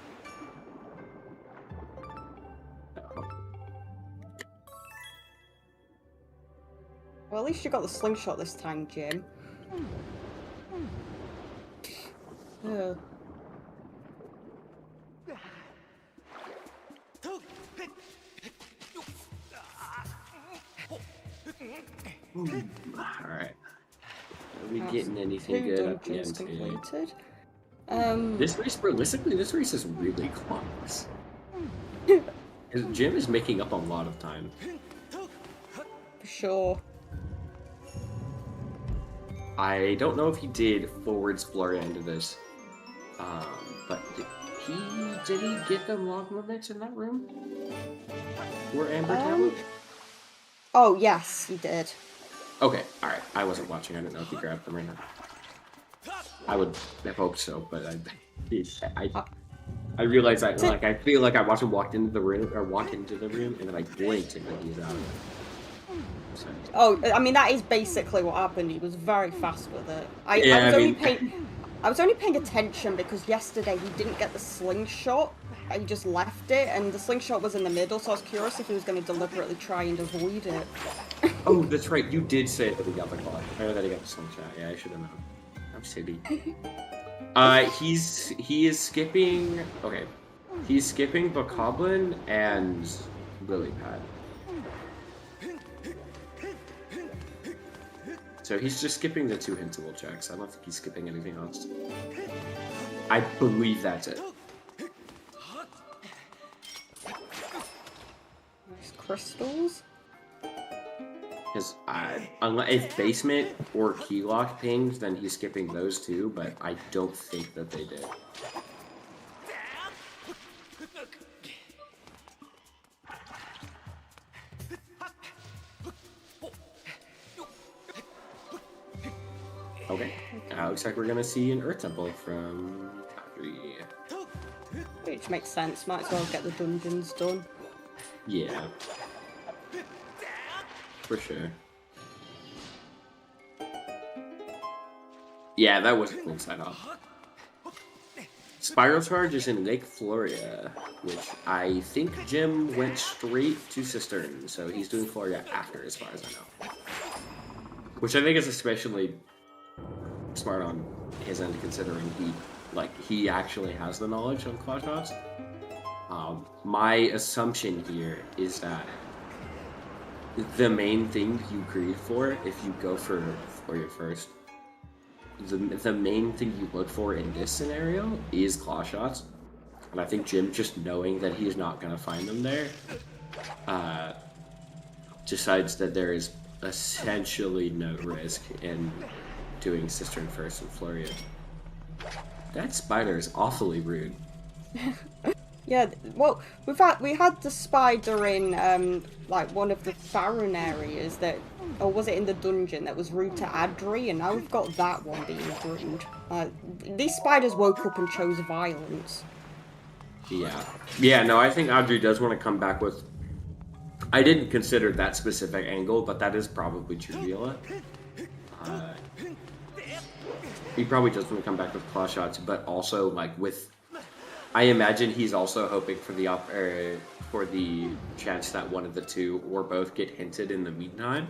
Well, at least you got the slingshot this time, Jim. Ugh. Alright. Are we getting anything good at the end here? Completed. This race, realistically, this race is really close. Jim is making up a lot of time. For sure. I don't know if he did forwards Flurry into this, but did he get the log movements in that room? Or Amber Tablet? Oh, yes, he did. Okay, alright. I wasn't watching. I didn't know if he grabbed them or not. I would have hoped so, but I realized that, like, I feel like I watched him walk into the room, and then I blinked, and then he's out. So. Oh, I mean, that is basically what happened. He was very fast with it. I was only paying attention because yesterday he didn't get the slingshot. He just left it, and the slingshot was in the middle, so I was curious if he was going to deliberately try and avoid it. Oh, that's right. You did say that he got the claw. Or that he got the slingshot. Yeah, I should have known. I'm silly. He is skipping... Okay. He's skipping Bokoblin and Lily Pad. So he's just skipping the 2 hintable checks. I don't think he's skipping anything else. I believe that's it. Nice crystals. Because if basement or key lock pinged, then he's skipping those too, but I don't think that they did. Okay. Looks like we're gonna see an Earth Temple from Adri. Which makes sense. Might as well get the dungeons done. Yeah. For sure. Yeah, that was a cool side off. Spiral Charge is in Lake Floria, which I think Jim went straight to Cistern, so he's doing Floria after, as far as I know. Which I think is especially smart on his end, considering he actually has the knowledge on Clawshots. My assumption here is that the main thing you greed for, if you go for your first, the main thing you look for in this scenario is Clawshots. And I think Jim, just knowing that he's not going to find them there, decides that there is essentially no risk in doing Cistern first and Floria. That spider is awfully rude. Yeah, well, we had the spider in like one of the Baron areas that, or was it in the dungeon that was rude to Adri, and now we've got that one being rude. These spiders woke up and chose violence. Yeah, no, I think Adri does want to come back with... I didn't consider that specific angle, but that is probably true, Viola. He probably does want to come back with Clawshots, but also, like, with... I imagine he's also hoping for the chance that one of the two or both get hinted in the meantime.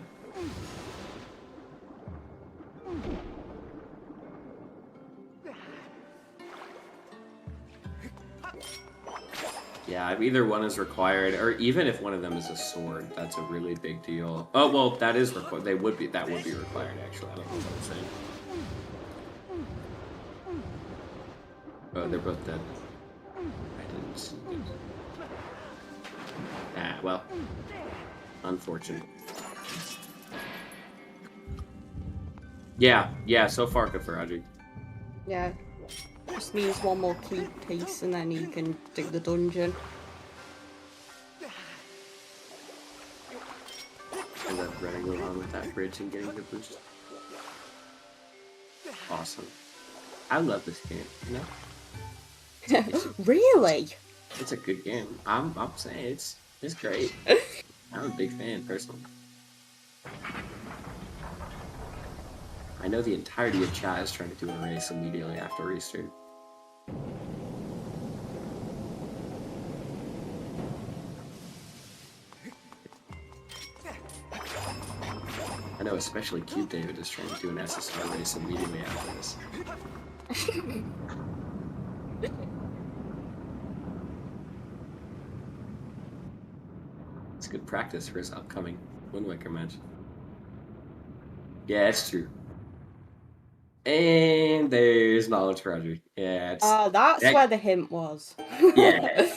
Yeah, if either one is required, or even if one of them is a sword, that's a really big deal. Oh well, that is required. That would be required actually. I don't know what I'm saying. Oh, they're both dead. I didn't see it. Ah, well, unfortunate. Yeah. So far, good for Adri. Yeah. Just needs one more key piece and then he can do the dungeon. I love running along with that bridge and getting the boost. Awesome. I love this game, you know? Really? It's a good game. I'm saying it's great. I'm a big fan, personally. I know the entirety of chat is trying to do a race immediately after restream. I know especially Cute David is trying to do an SSR race immediately after this. It's good practice for his upcoming Wind Waker match. Yeah, it's true. And there's knowledge for Adri. Yeah, it's... Oh, that's where the hint was. Yeah.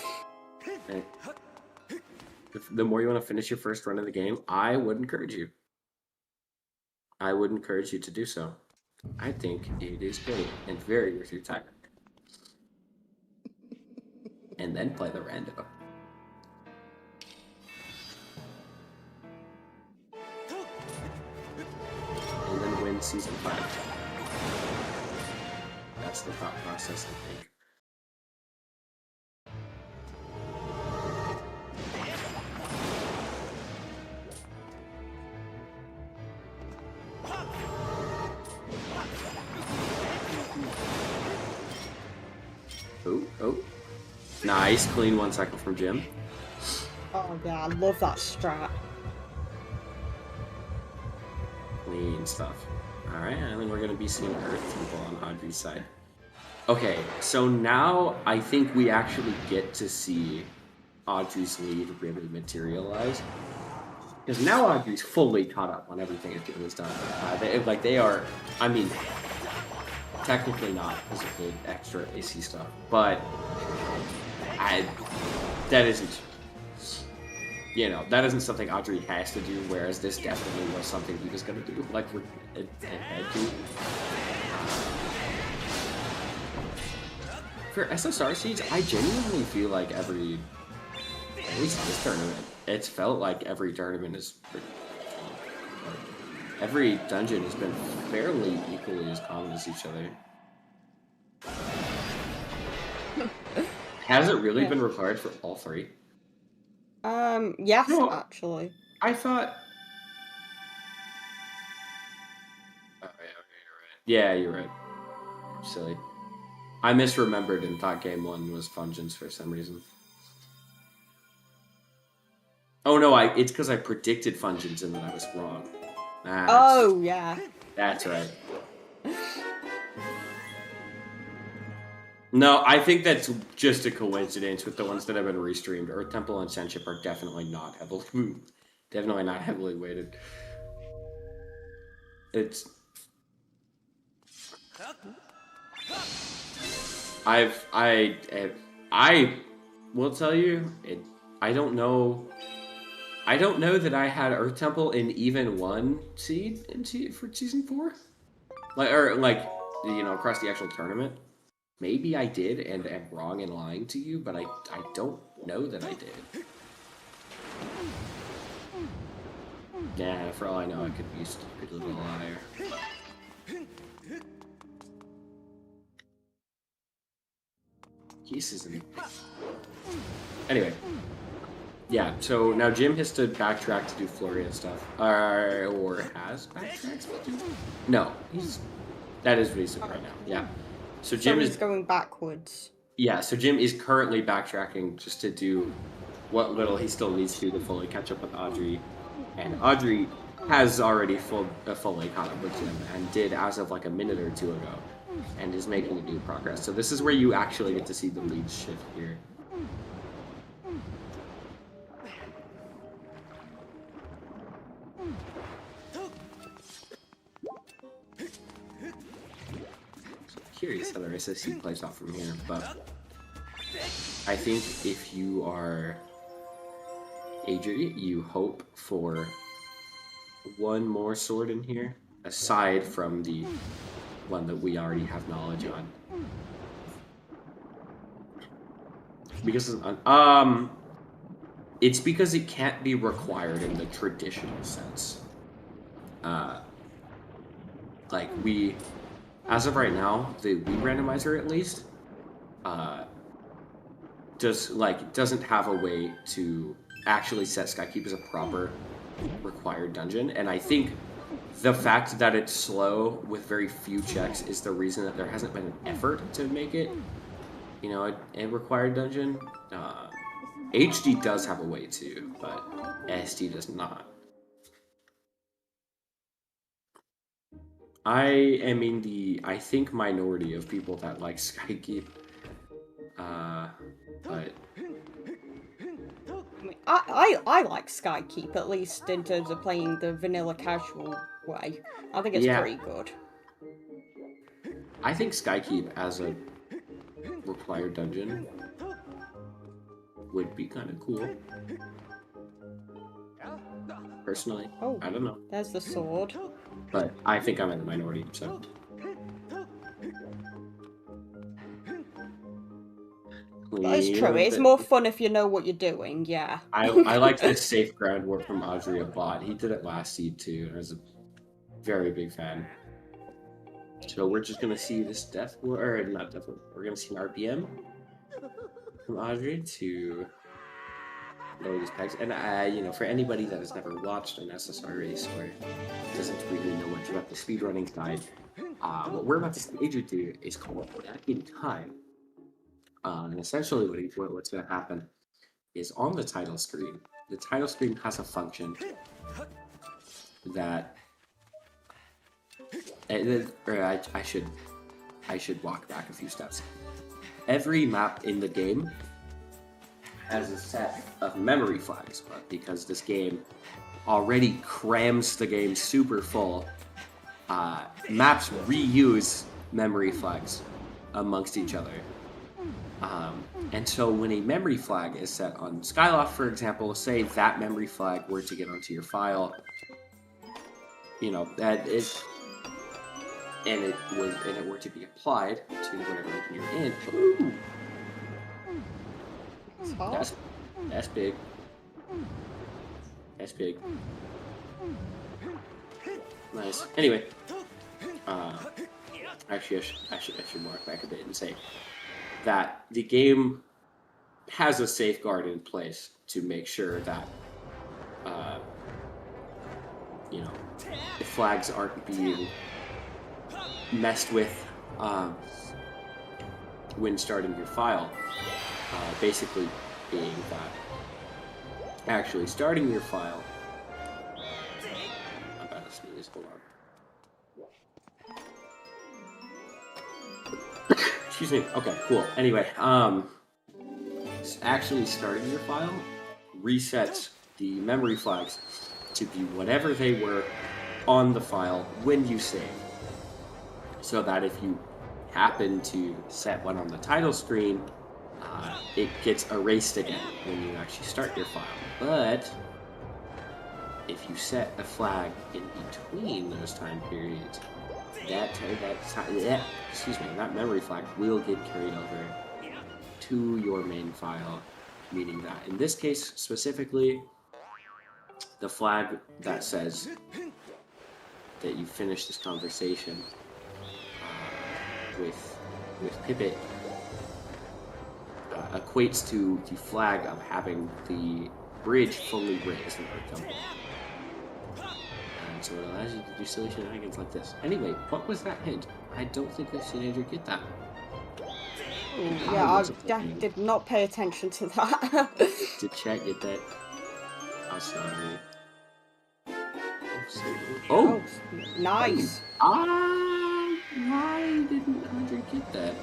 The more you want to finish your first run of the game, I would encourage you. I would encourage you to do so. I think it is great and very worth your time. And then play the rando. And then win Season 5. That's the thought process, I think. Oh. Nice, clean 1 cycle from Jim. Oh yeah, I love that strat. Clean stuff. Alright, and then we're going to be seeing Earth Temple on Audrey's side. Okay, so now I think we actually get to see Audrey's lead really materialize. Because now Audrey's fully caught up on everything it was done. They are, I mean, technically not because of the extra AC stuff, but that isn't, you know, that isn't something Adri has to do, whereas this definitely was something he was going to do, like it had to. For SSR seeds, I genuinely feel like at least this tournament, it's felt like every tournament is every dungeon has been fairly equally as common as each other. Has it really been required for all three? Yes, No, actually. I thought... Oh, yeah, you're right. Silly. I misremembered and thought game 1 was Fungens for some reason. Oh no, it's because I predicted Fungens and then I was wrong. Oh, yeah. That's right. No, I think that's just a coincidence with the ones that have been restreamed. Earth Temple and Senship are definitely not heavily weighted. It's... I will tell you, I don't know that I had Earth Temple in even one seed for Season 4. Across the actual tournament. Maybe I did and am wrong in lying to you, but I don't know that I did. Yeah, for all I know, I could be a stupid little liar. Pieces in Anyway. Yeah, so now Jim has to backtrack to do Florian stuff. Or has backtracked? No, that is what he's doing right now. Yeah. So Jim he's is going backwards. Yeah, so Jim is currently backtracking just to do what little he still needs to fully catch up with Adri. And Adri has already fully caught up with Jim and did as of like a minute or two ago and is making new progress. So this is where you actually get to see the lead shift here. Curious how the SSC plays off from here, but I think if you are Adri, you hope for one more sword in here, aside from the one that we already have knowledge on. Because it's because it can't be required in the traditional sense. Like as of right now, the Wii randomizer at least, doesn't have a way to actually set Skykeep as a proper required dungeon, and I think the fact that it's slow with very few checks is the reason that there hasn't been an effort to make it, you know, a required dungeon. HD does have a way to, but SD does not. I am in the, I think, minority of people that like Skykeep. But I like Skykeep, at least in terms of playing the vanilla casual way. I think it's pretty good. I think Skykeep as a required dungeon would be kind of cool. Personally, I don't know. There's the sword. But I think I'm in the minority, so. It's true. It's more fun if you know what you're doing, yeah. I like this safe groundwork from Adri a lot. He did it last seed too, and I was a very big fan. So we're just gonna see this we're gonna see an RPM from Adri to lower these pegs. And you know, for anybody that has never watched an SSR race or doesn't really know much about the speedrunning side, what we're about to see Adri do is called Back in Time. And essentially what's going to happen is on the title screen, the title screen has a function that I should walk back a few steps. Every map in the game has a set of memory flags, but because this game already crams the game super full, maps reuse memory flags amongst each other. And so when a memory flag is set on Skyloft, for example, say that memory flag were to get onto your file, you know, and it were to be applied to whatever region you're in. Ooh. That's big. That's big. Nice. Anyway, actually, I should mark back a bit and say that the game has a safeguard in place to make sure that, you know, the flags aren't being messed with when starting your file. Basically being that actually starting your file. I'm about to sneeze, hold on. Excuse me. Okay, cool. Anyway, actually starting your file resets the memory flags to be whatever they were on the file when you save. So that if you happen to set one on the title screen, it gets erased again when you actually start your file. But if you set a flag in between those time periods, that memory flag will get carried over to your main file, meaning that in this case specifically, the flag that says that you finished this conversation with Pippet equates to the flag of having the bridge fully raised in Earth Temple. And so it allows you to do silly shenanigans like this. Anyway, what was that hint? I don't think I should Adri get that. Ooh, yeah, I did not pay attention to that. To check it that. Oh, sorry. Oh! Nice. Why didn't Andre get that?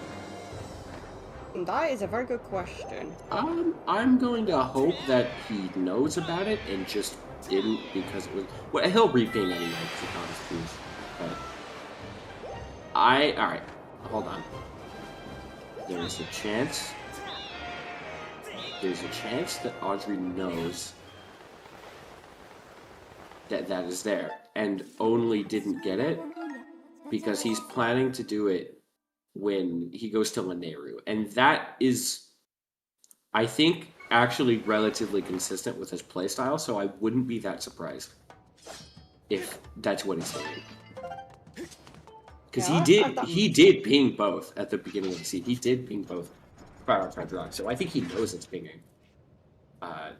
That is a very good question. I'm going to hope that he knows about it and just didn't because it was. Well, he'll reping anyway because he found his clues. But alright, hold on. There's a chance that Audrey knows that that is there and only didn't get it because he's planning to do it when he goes to Laneru. And that is, I think, actually relatively consistent with his playstyle, so I wouldn't be that surprised if that's what he's doing. Because he did ping both at the beginning of the seed. He did ping both Fire Outside Rock, so I think he knows it's pinging. I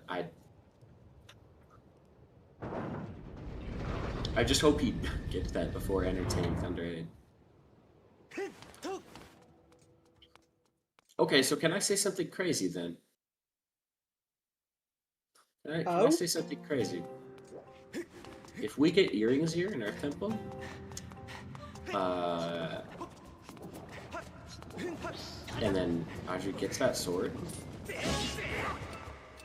just hope he gets that before entertaining Thunder. Okay, so can I say something crazy then? Alright, can I say something crazy? If we get earrings here in Earth Temple, and then Audrey gets that sword.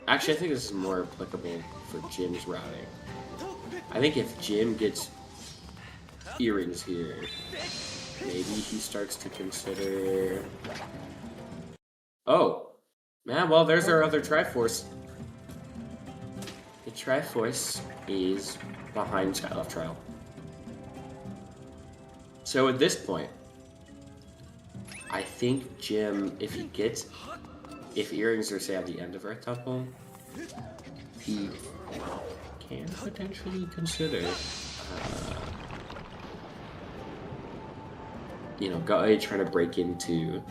Actually, I think this is more applicable for Jim's routing. I think if Jim gets earrings here, maybe he starts to consider... Oh! Man, well, there's our other Triforce. The Triforce is behind Skyloft Trial. So at this point, I think Jim, if earrings are, say, at the end of Earth Temple, he can potentially consider, trying to break into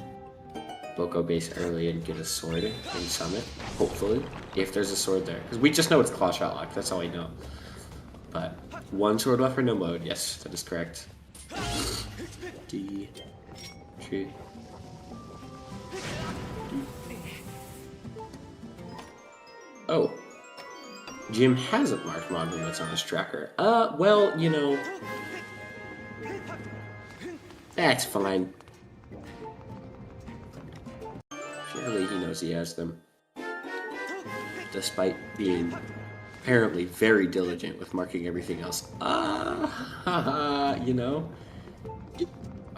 Boko base early and get a sword in Summit, hopefully, if there's a sword there. Because we just know it's Clawshot lock, that's all we know. But one sword left for no mode, yes, that is correct. D. True. Oh. Jim hasn't marked mod limits on his tracker. Well, that's fine. Surely he knows he has them. Despite being apparently very diligent with marking everything else.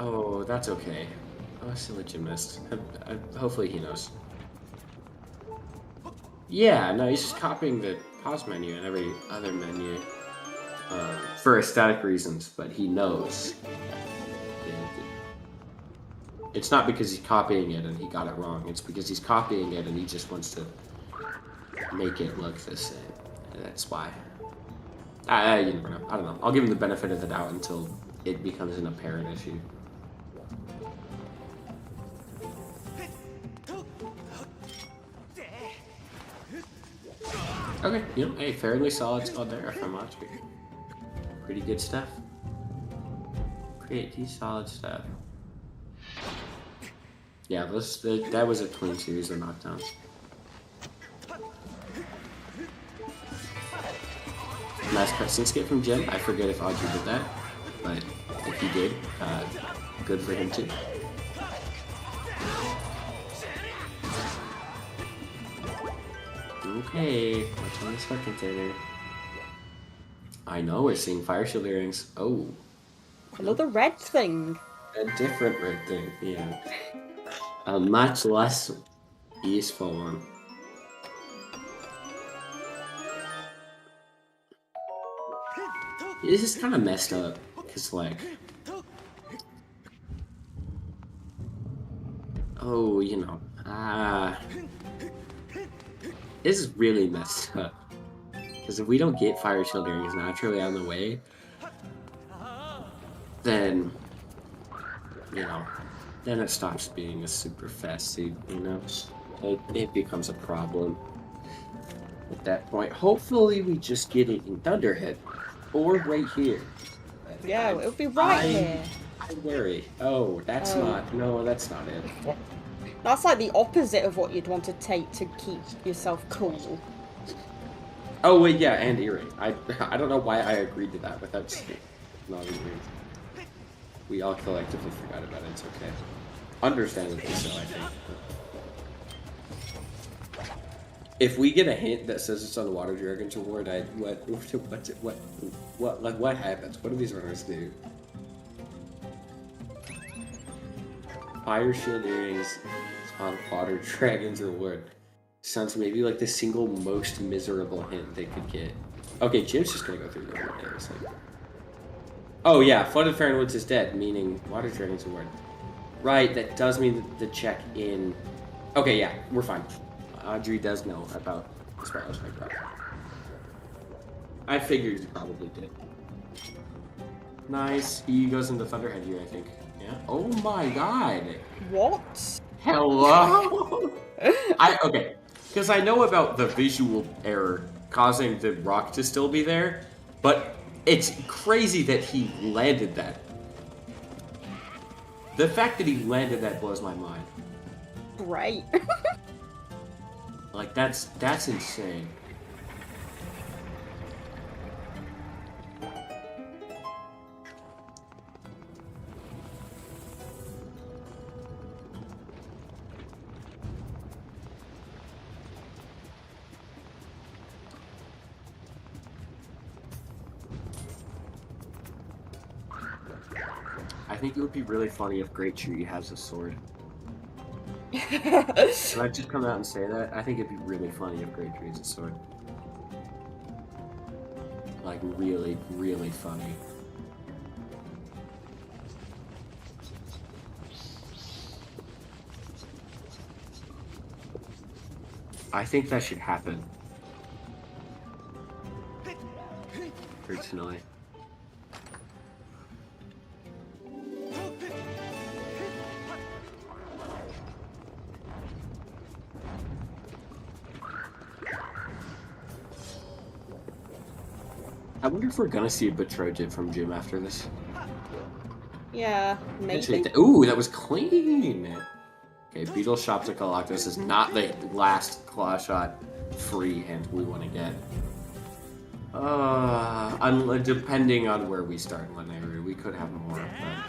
Oh, that's okay. Oh, silly gymnast. Hopefully he knows. Yeah, no, he's just copying the pause menu and every other menu for aesthetic reasons, but he knows. It's not because he's copying it and he got it wrong. It's because he's copying it and he just wants to make it look the same. That's why. You never know. I don't know. I'll give him the benefit of the doubt until it becomes an apparent issue. Okay, hey, fairly solid squad there from Audrey. Pretty good stuff. Pretty solid stuff. Yeah, that was a clean series of knockdowns. Nice cutscene skip from Jim. I forget if Audrey did that, but if he did, good for him too. Okay, what's on the star container? I know we're seeing fire shield earrings. Oh. Another red thing. A different red thing, yeah. A much less useful one. This is kind of messed up, because this is really messed up. Because if we don't get fire shield earrings naturally on the way, then, then it stops being a super fast seed, it becomes a problem at that point. Hopefully we just get it in Thunderhead or right here. Yeah, it would be right here. I'm worried. Oh, that's not. No, that's not it. That's like the opposite of what you'd want to take to keep yourself cool. Oh wait, yeah, and earring. I don't know why I agreed to that without not earrings. We all collectively forgot about it. It's okay. Understandably so, I think. If we get a hint that says it's on the Water Dragon's reward, what happens? What do these runners do? Fire Shield Earrings on Water Dragon's reward. Sounds maybe like the single most miserable hint they could get. Okay, Jim's just gonna go through the areas. Oh yeah, Flooded Fairwoods is dead, meaning Water Dragon's reward. Right, that does mean that the check in. Okay, yeah, we're fine. Adri does know about the Sparrows Minecraft. I figured he probably did. Nice. He goes into Thunderhead here, I think. Yeah. Oh my god. What? Hello? Okay. Because I know about the visual error causing the rock to still be there, but it's crazy that he landed that. The fact that he landed that blows my mind. Great. Like, that's insane. I think it would be really funny if Great Tree has a sword. Should I just come out and say that? I think it'd be really funny if Great Tree has a sword. Like, really, really funny. I think that should happen. Personally. I wonder if we're gonna see a Betrojit from Jim after this. Yeah, maybe. Ooh, that was clean! Okay, Beetle Shop to Galactus is not the last Clawshot free hint we want to get. Depending on where we start in what area, we could have more, but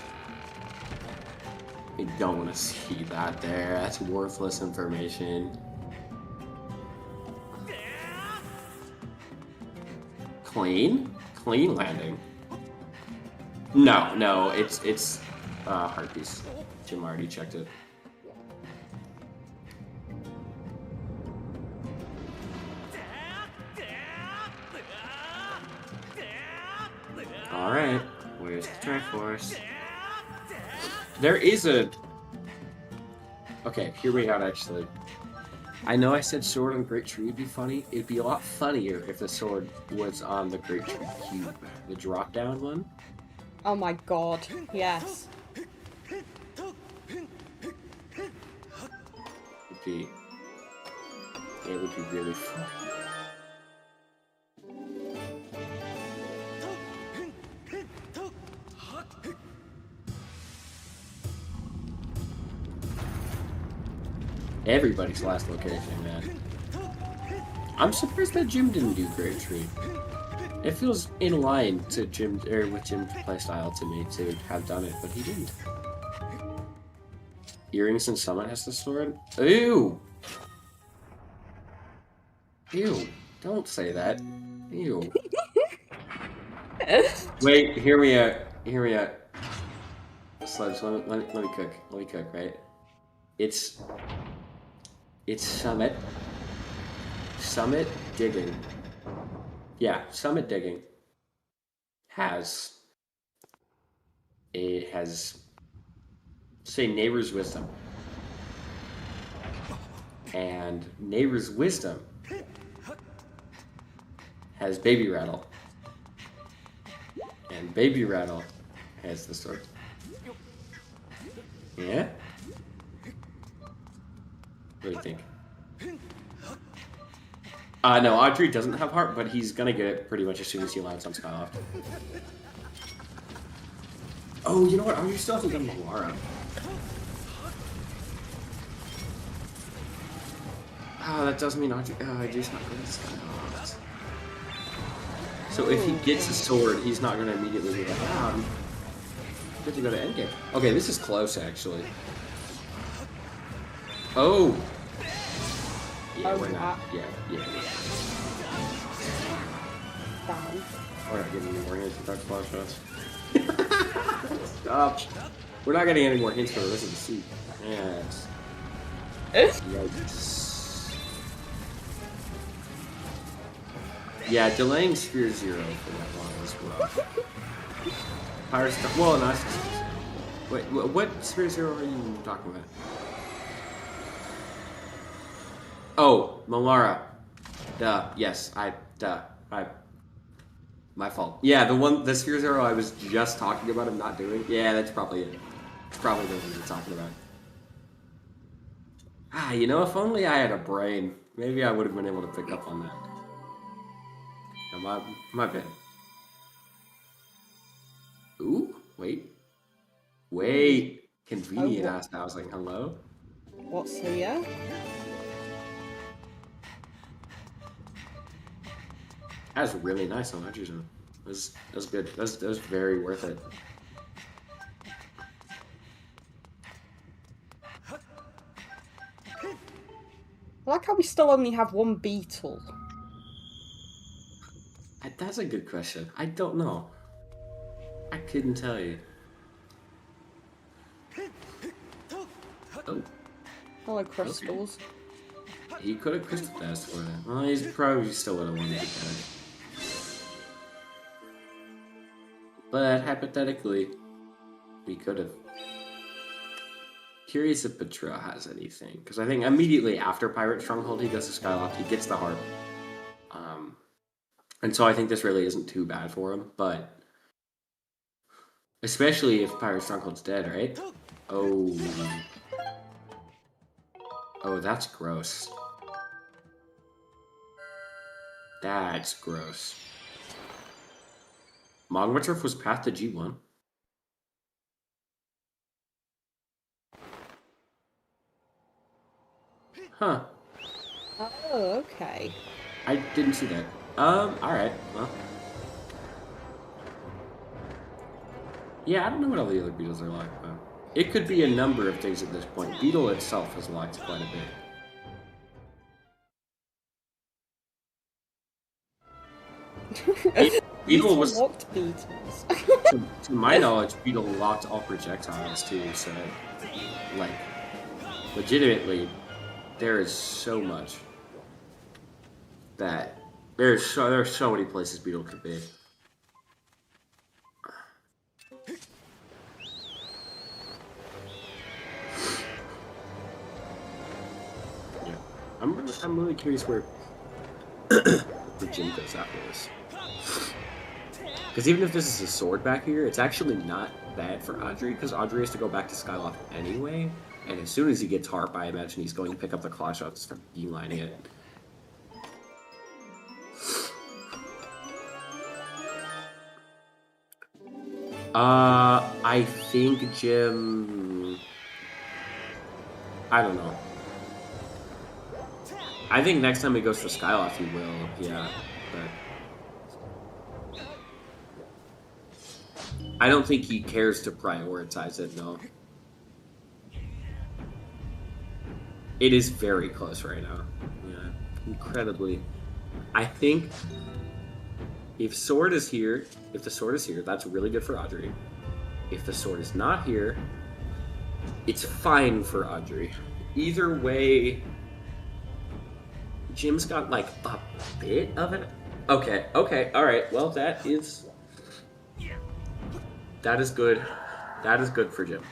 I don't want to see that there. That's worthless information. Clean landing. No, it's heart piece. Jim already checked it. All right, where's the Triforce? There is a. Okay, hear me out. Actually, I know I said sword on Great Tree would be funny. It'd be a lot funnier if the sword was on the Great Tree cube, the drop down one. Oh my god, yes. It would be really funny. Everybody's last location, man. I'm surprised that Jim didn't do Great Tree. It feels in line to with Jim's playstyle to me to have done it, but he didn't. Earrings and Summit has the sword? Ew! Ew. Don't say that. Ew. Wait, hear me out. Hear me out. Sludge, let me cook. Let me cook, right? It's Summit. Summit digging. Yeah, Summit digging has say Neighbor's Wisdom. And Neighbor's Wisdom has Baby Rattle. And Baby Rattle has the sword. Yeah? What do you think? No, Adri doesn't have heart, but he's gonna get it pretty much as soon as he lands on Skyloft. Oh, you know what? Adri still hasn't done Malara. Oh, that does mean Adri's not going to Skyloft. So if he gets a sword, he's not gonna immediately be like, I'm good to go to endgame. Okay, this is close, actually. Oh! Yeah, we're not. Yeah. Damn. We're not getting any more hints without Clawshots. Stop. We're not getting any more hints for the rest of the suit. Yes. Yikes. Yeah, delaying Sphere 0 for that long was rough. Pirate stuff. Well, not. Wait, what Sphere 0 are you talking about? Oh, Malara. Duh. Yes, my fault. Yeah, the Sphere 0 I was just talking about him not doing. Yeah, that's probably it. It's probably the one you're talking about. Ah, you know, if only I had a brain, maybe I would have been able to pick up on that. My bad. Ooh, wait. Convenient asked. I was like, hello? What's here? That was really nice on Adri00. That was good. That was very worth it. I like how we still only have one beetle. That's a good question. I don't know. I couldn't tell you. Oh. Hello, crystals. Okay. He could have crystal dashed for that. Well, he's probably still would have wanted to get that. But hypothetically, we could have. Curious if Betrayal has anything, because I think immediately after Pirate Stronghold he goes to Skyloft, he gets the harp. And so I think this really isn't too bad for him, but especially if Pirate Stronghold's dead, right? Oh, that's gross. That's gross. Magma Turf was path to G1. Huh. Oh, okay. I didn't see that. Alright, well. Yeah, I don't know what all the other beetles are like, but it could be a number of things at this point. Beetle itself has locked quite a bit. Beetle was locked beetles. to my knowledge, Beetle locked all projectiles too, so like legitimately there is so much that there's so many places Beetle could be. Yeah. I'm really curious where the gym goes after this. Because even if this is a sword back here, it's actually not bad for Adri, because Adri has to go back to Skyloft anyway, and as soon as he gets harp, I imagine he's going to pick up the Clawshots and start beelining it. I think Jim... I don't know. I think next time he goes for Skyloft he will, yeah, but... I don't think he cares to prioritize it, no. It is very close right now. Yeah, incredibly. I think if sword is here, if the sword is here, that's really good for Adri. If the sword is not here, it's fine for Adri. Either way, Jim's got like a bit of it. Okay, alright, well that is good. That is good for Jim.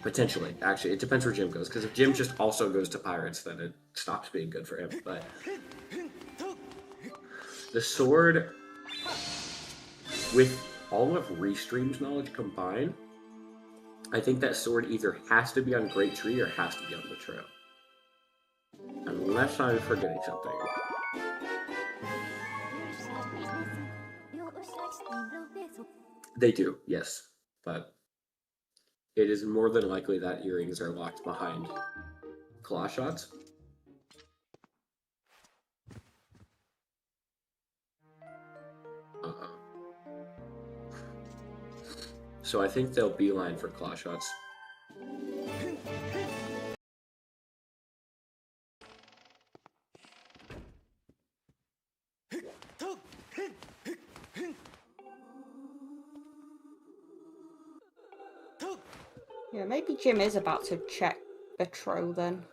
Potentially, actually, it depends where Jim goes, because if Jim just also goes to Pirates, then it stops being good for him, but... The sword, with all of Restream's knowledge combined, I think that sword either has to be on Great Tree or has to be on Betrayal. unless I'm forgetting something. They do, yes, but it is more than likely that earrings are locked behind Clawshots. So I think they'll beeline for Clawshots. Yeah, maybe Jim is about to check a throw then.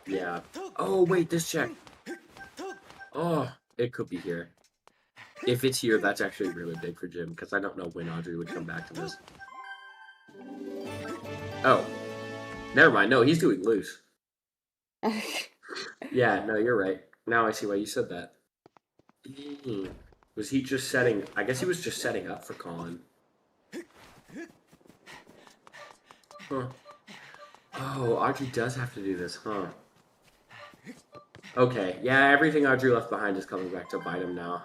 Yeah. Oh, wait, this check. Oh, it could be here. If it's here, that's actually really big for Jim, because I don't know when Adri would come back to this. Oh. Never mind. No, he's doing loose. Yeah, no, you're right. Now I see why you said that. Was he just setting... I guess he was just setting up for Colin. Huh. Oh, Audrey does have to do this, huh? Okay, yeah, everything Audrey left behind is coming back to bite him now.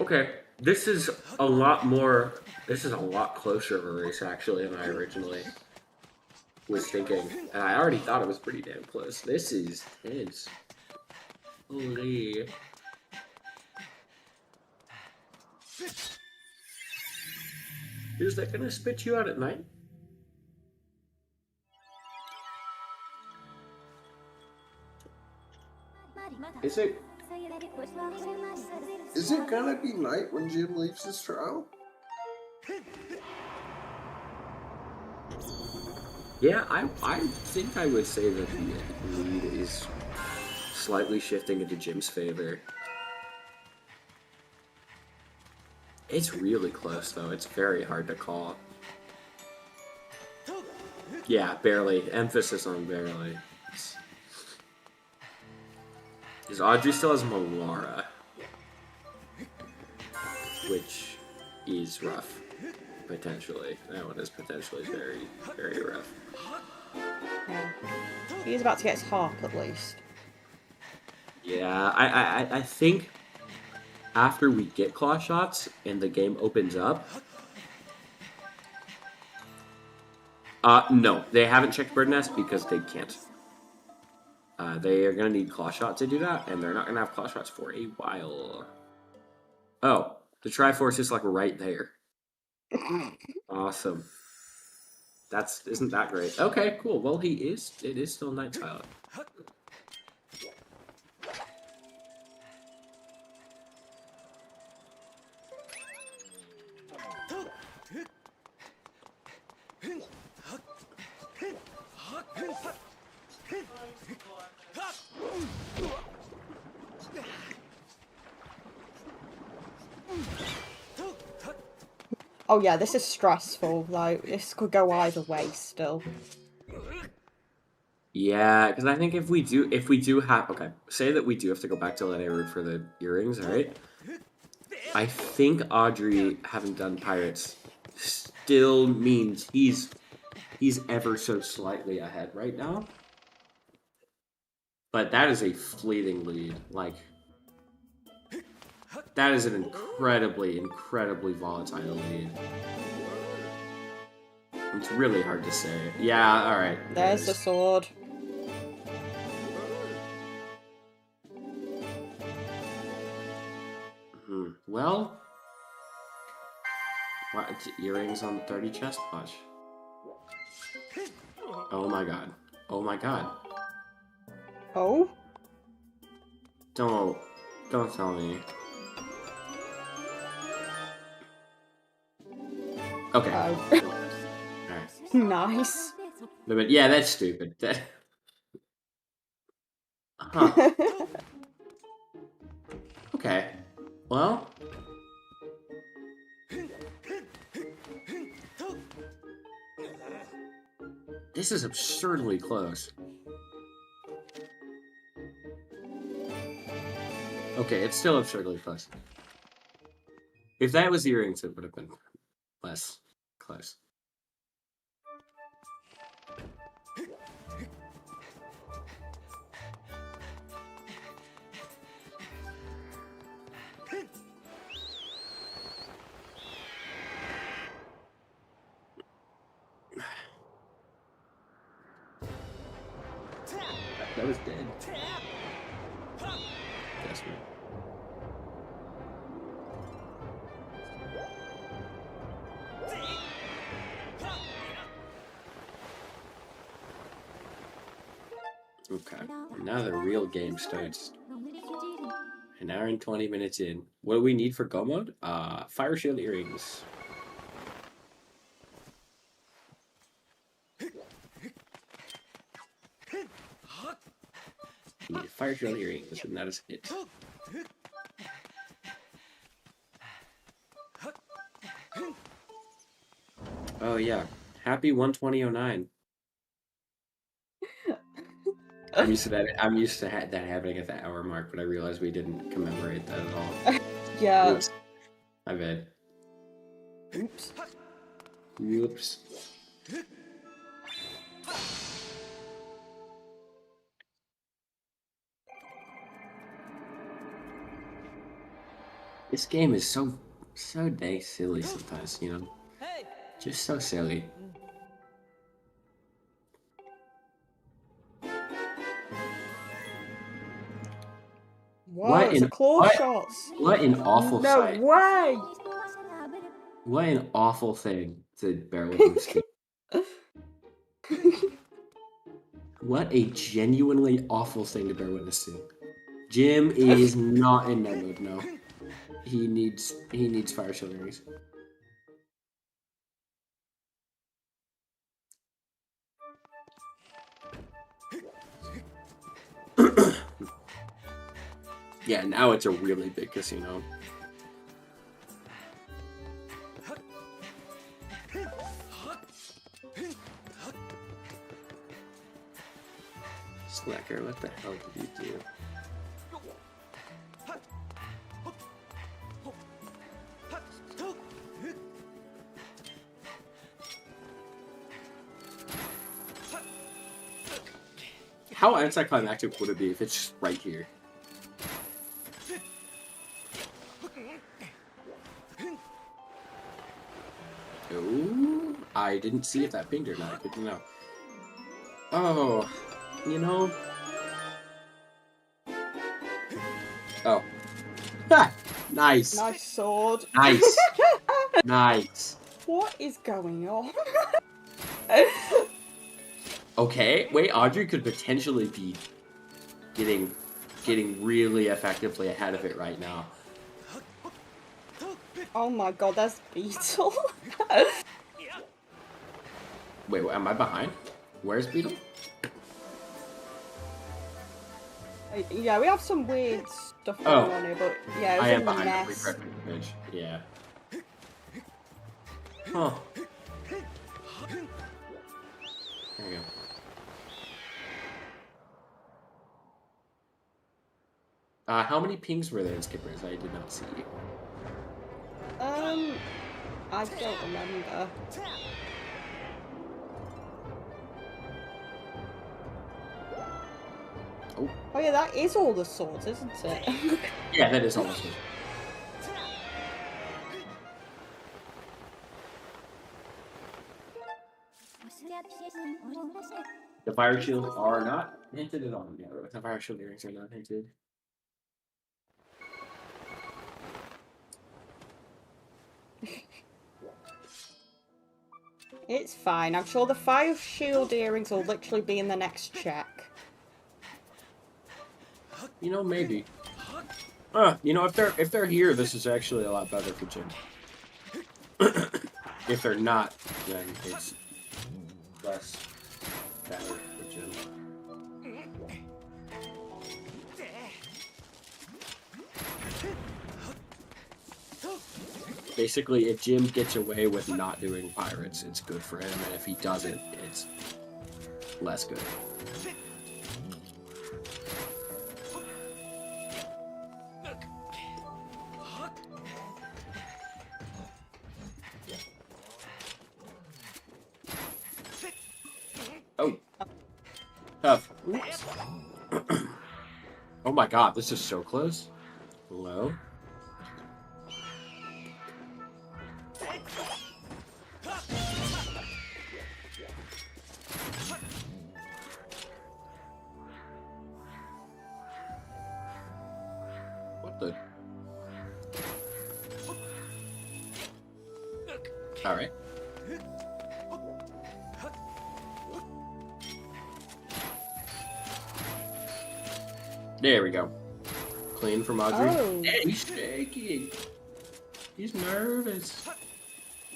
Okay, this is a lot more... This is a lot closer of a race, actually, than I originally was thinking. And I already thought it was pretty damn close. This is tense. Holy... Is that gonna spit you out at night? Is it gonna be night when Jim leaves his trial? Yeah, I think I would say that the lead is slightly shifting into Jim's favor. It's really close, though. It's very hard to call. Yeah, barely. Emphasis on barely. Because Audrey still has Malara, which is rough, potentially. That one is potentially very, very rough. Yeah. He's about to get his harp, at least. Yeah, I think after we get Clawshots and the game opens up... no, they haven't checked Bird Nest because they can't. They are going to need Clawshot to do that, and they're not going to have Clawshots for a while. Oh, the Triforce is like right there. Awesome. Isn't that great? Okay, cool. Well, it is still Night Pilot. Oh yeah, this is stressful. Like, this could go either way still. Yeah, because I think if we do have... Okay, say that we do have to go back to Let Root for the earrings, alright? I think Audrey, having done Pirates, still means he's ever so slightly ahead right now. But that is a fleeting lead. Like, that is an incredibly, incredibly volatile lead. It's really hard to say. Yeah, alright. There's the sword. Well... What? Earrings on the 30 chest? Watch. Oh my god. Oh my god. Oh? Don't tell me. Okay. Oh. Alright. Nice. But yeah, that's stupid. Huh. Okay. Well. This is absurdly close. Okay, it's still absurdly close. If that was earrings, it would have been less close. was dead. Guess me. Okay, now the real game starts. An hour and 20 minutes in. What do we need for go mode? Fire shield earrings. We need fire shield earrings, and that is it. Oh yeah, happy 12009. I'm used to that. I'm used to that happening at the hour mark, but I realized we didn't commemorate that at all. Yeah. Oops. My bad. Oops. Oops. This game is so dang silly sometimes, you know? Just so silly. Wow, it's a Clawshots. What an awful No sight. way! What an awful thing to bear with this game. What a genuinely awful thing to bear witness to. Jim is not in that mode now. He needs fire shield earrings. Yeah, now it's a really big casino. Slacker, what the hell did you do? How anticlimactic would it be if it's just right here? Oh, I didn't see if that pinged or not. I couldn't know. Oh, you know. Oh. Ha! Nice. Nice sword. Nice. Nice. What is going on? Okay, wait, Audrey could potentially be getting really effectively ahead of it right now. Oh my god, that's Beetle. Wait, am I behind? Where's Beetle? Yeah, we have some weird stuff going on here, but yeah, it was I am in the behind the nest. refreshment page. Yeah. Huh. There you go. How many pings were there in Skippers? I did not see. I don't remember. Oh. Oh yeah, that is all the swords, isn't it? Yeah, that is almost it. The fire shields are not hinted at all. Yeah, the fire shield earrings are not hinted. It's fine. I'm sure the fire shield earrings will literally be in the next check. You know, maybe. You know, if they're here, this is actually a lot better for Jim. If they're not, then it's less better for Jim. Basically, if Jim gets away with not doing pirates, it's good for him, and if he doesn't, it's less good. Oh. Tough. Oops. Oh my god, this is so close. Hello? All right. There we go. Clean from Audrey. Oh. Hey, he's shaking. He's nervous.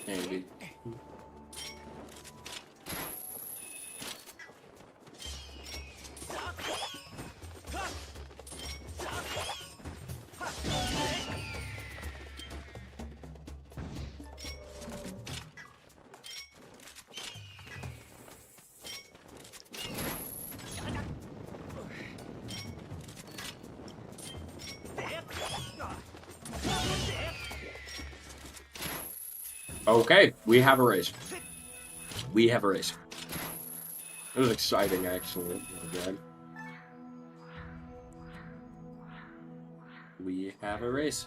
Maybe. Okay, we have a race. We have a race. It was exciting, actually. Oh, God. We have a race.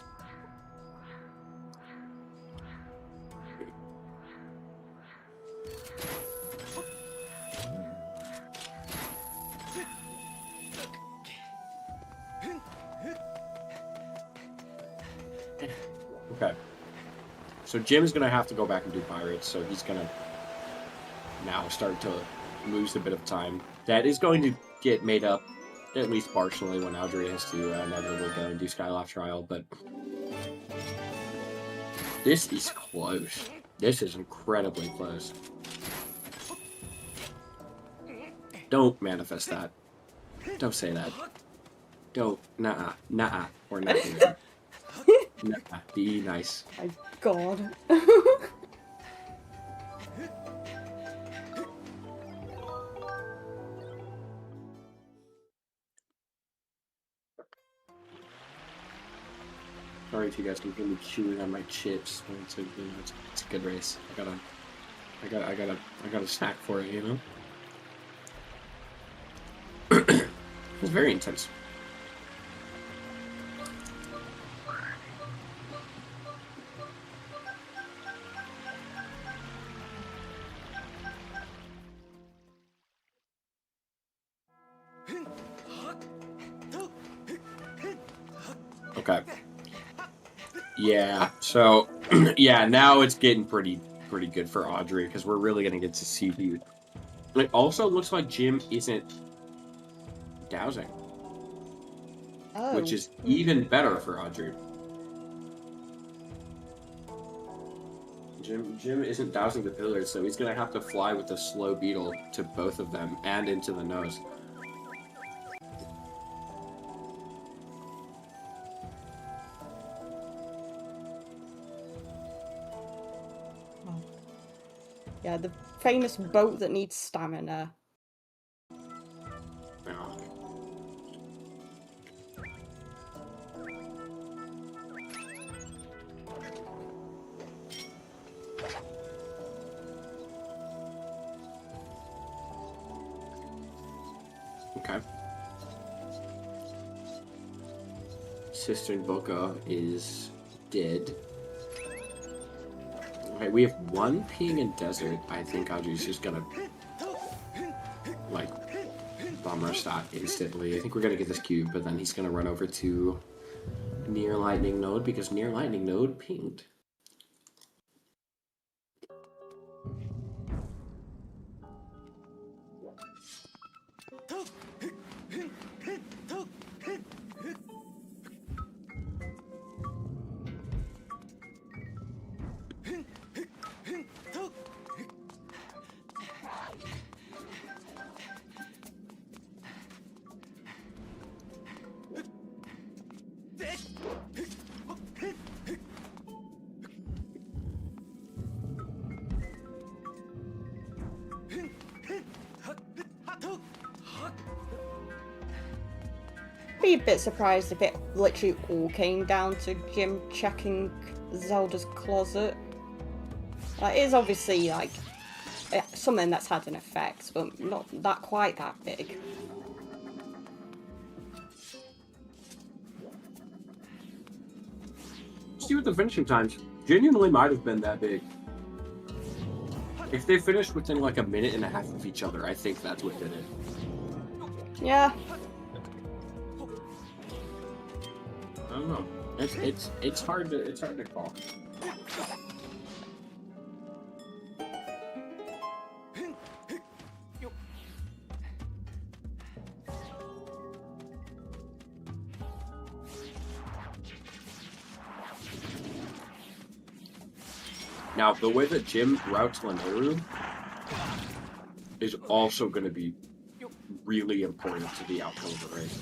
Okay. So Jim's gonna have to go back and do pirates, so he's gonna now start to lose a bit of time. That is going to get made up, at least partially, when Adri has to inevitably go and do Skylab Trial, but this is close. This is incredibly close. Don't manifest that. Don't say that. Don't. Nah. Nah. Or nothing. Nah. Be nice. My God. Sorry if you guys can hear me chewing on my chips. It's a good race. I got a snack for it, you know? It's very intense. Okay. Yeah, so, yeah, now it's getting pretty good for Audrey, because we're really going to get to see who... It also looks like Jim isn't dowsing, Oh. which is even better for Audrey. Jim isn't dowsing the pillars, so he's going to have to fly with the slow beetle to both of them and into the nose. Yeah, the famous boat that needs stamina. Oh. Okay. Sister Boca is dead. Okay, we have one ping in desert. I think Audrey's just gonna like bummer stop instantly. I think we're gonna get this cube, but then he's gonna run over to near lightning node because near lightning node pinged. Be a bit surprised if it literally all came down to Jim checking Zelda's closet. Like, it is obviously like something that's had an effect, but not that quite that big. See what the finishing times genuinely might have been that big. If they finished within like a minute and a half of each other, I think that's what did it. Yeah. I don't know. It's hard to call. Now, the way that Jim routes Lanoru is also going to be really important to the outcome of the race.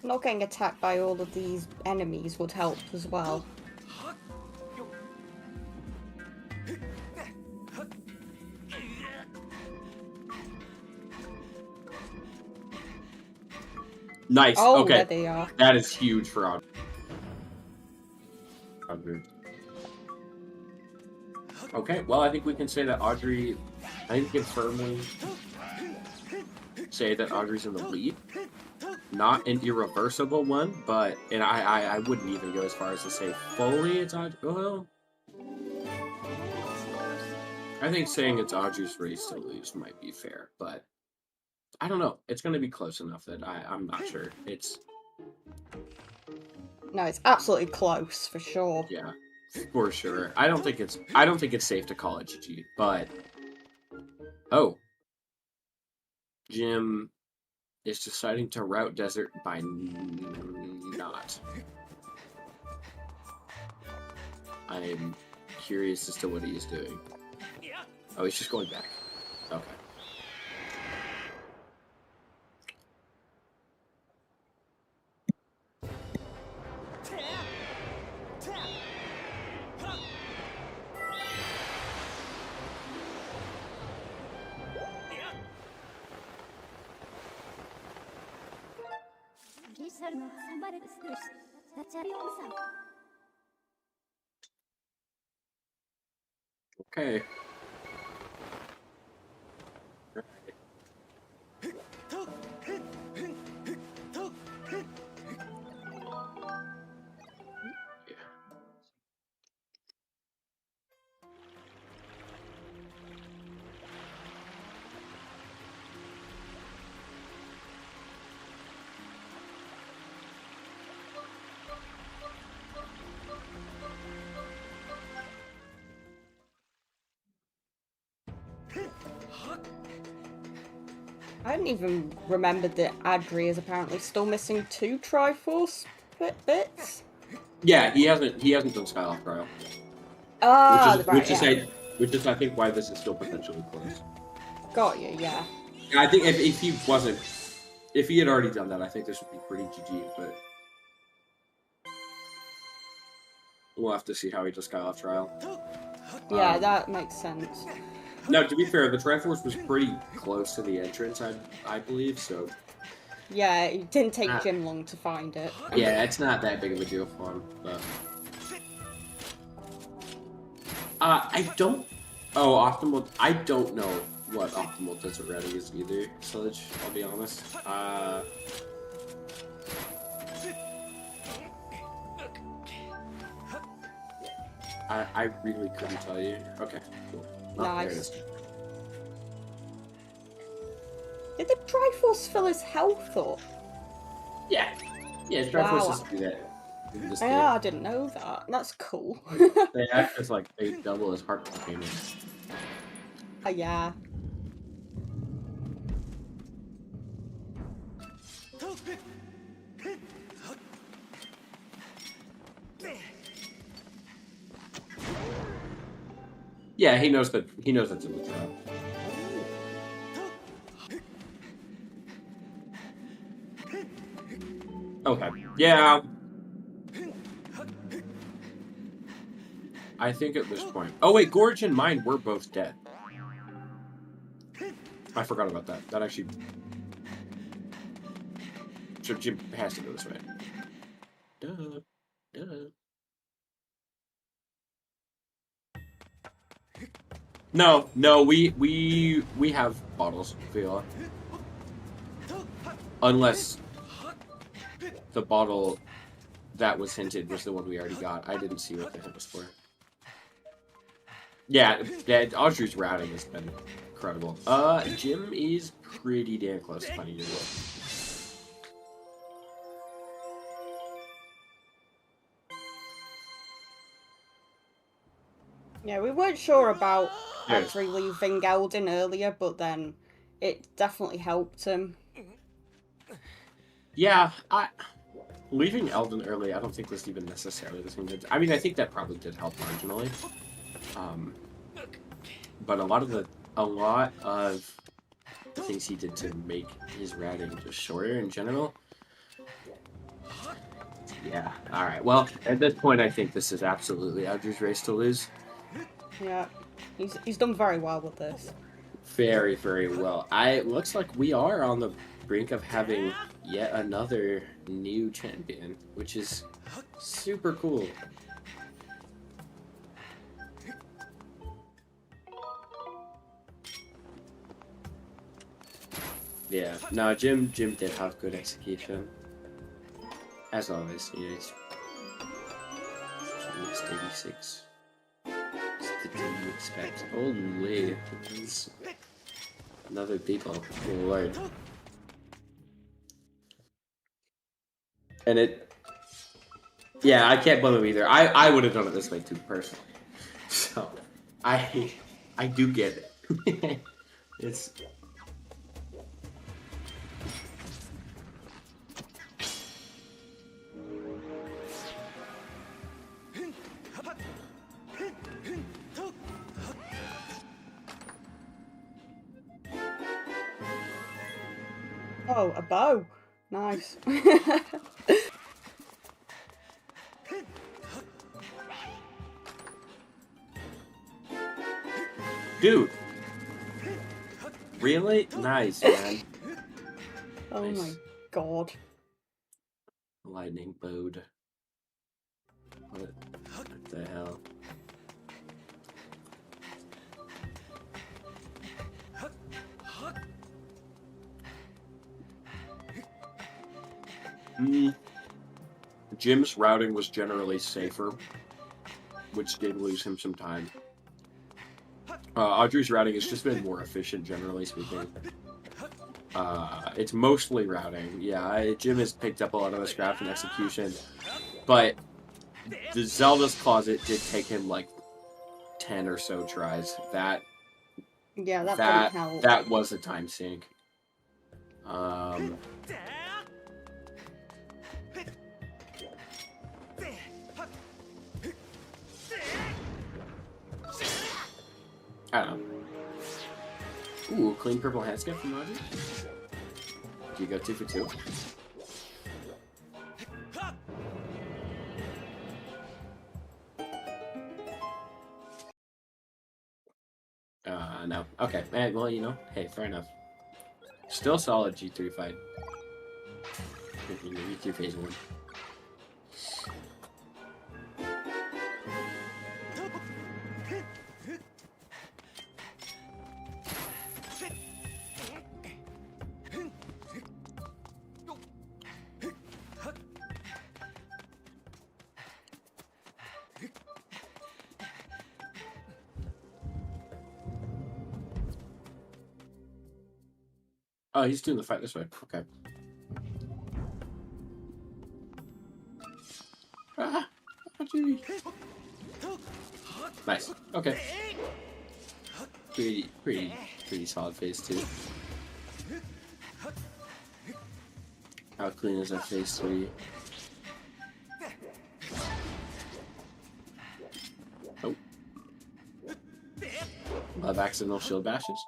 Not getting attacked by all of these enemies would help as well. Nice. Oh, okay. there they are. That is huge for Audrey. Okay, well, I think we can say that Audrey... I think we can firmly say that Audrey's in the lead. Not an irreversible one, but... And I wouldn't even go as far as to say fully it's Audrey... Well... I think saying it's Audrey's race to lose might be fair, but... I don't know. It's going to be close enough that I'm not sure. It's... No, it's absolutely close, for sure. Yeah, for sure. I don't think it's safe to call it GG, but... Oh. Jim is deciding to route Desert by not. I'm curious as to what he is doing. Oh, he's just going back. Okay. Okay. I didn't even remember that Adri is apparently still missing 2 Triforce bits. Yeah, he hasn't done Skyloft Trial. Ah, Which is I think why this is still potentially close. Got you, yeah. I think if he had already done that, I think this would be pretty GG, but we'll have to see how he does Skyloft Trial. Yeah, that makes sense. No, to be fair, the Triforce was pretty close to the entrance, I believe, so... Yeah, it didn't take Jim long to find it. Yeah, it's not that big of a deal for him, but... I don't... Oh, Optimal... I don't know what Optimal Desert Ready is either, Sludge, I'll be honest. I really couldn't tell you. Okay, cool. Nice. Did the Triforce fill his health up? Yeah. Yeah, Triforce just do that. Yeah, I didn't know that. That's cool. They act as like they double as heart containers. Yeah. Yeah, he knows that's in the trap. Okay. Yeah. I think at this point. Oh wait, Gorge and mine were both dead. I forgot about that. That actually. So Jim has to go this way. Duh. Duh. No, we have bottles, Viola. Unless the bottle that was hinted was the one we already got. I didn't see what the hint was for. Yeah, Audrey's routing has been incredible. Jim is pretty damn close to finding your will. Yeah, we weren't sure about actually leaving Eldin earlier, but then it definitely helped him. Yeah, leaving Eldin early, I don't think was even necessarily the thing. I mean, I think that probably did help marginally. But a lot of the things he did to make his routing just shorter in general. Yeah. All right. Well, at this point, I think this is absolutely Adri's race to lose. Yeah, he's done very well with this. Very, very well. It looks like we are on the brink of having yet another new champion, which is super cool. Yeah, no, Jim did have good execution. As always, you know, it's gymnast86. It's the team you expect. Holy, it's another people. Oh Lord. And yeah, I can't blame him either. I would have done it this way too, personally. So, I do get it. It's... Oh, a bow. Nice. Dude! Really? Nice, man. Oh Nice. my god. Lightning bowed. What the hell? Jim's routing was generally safer, which did lose him some time. Audrey's routing has just been more efficient, generally speaking. It's mostly routing. Yeah, Jim has picked up a lot of the scraps and execution, but the Zelda's Closet did take him like 10 or so tries. That didn't help. That was a time sink. I don't know. Ooh, clean purple handskip from Roger. Do you go 2 for 2? No. Okay. Well, you know, hey, fair enough. Still solid G3 fight. G3 phase 1. Oh, he's doing the fight this way. Okay. Nice. Okay. Pretty solid phase 2. How clean is that phase 3? Oh. Love accidental shield bashes.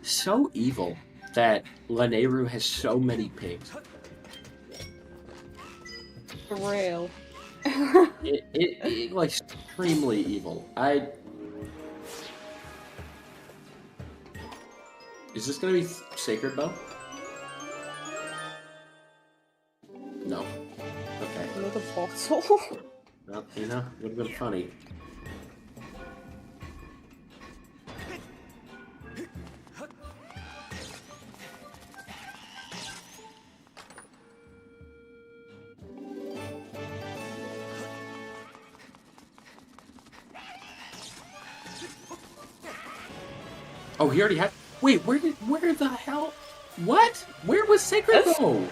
So evil that Laneru has so many pigs. For real. it like extremely evil. Is this gonna be Sacred Bow? No. Okay. Another bottle. Well, you know, would have been funny. Oh, he already had... Wait, where the hell... What? Where was Sacred Bow?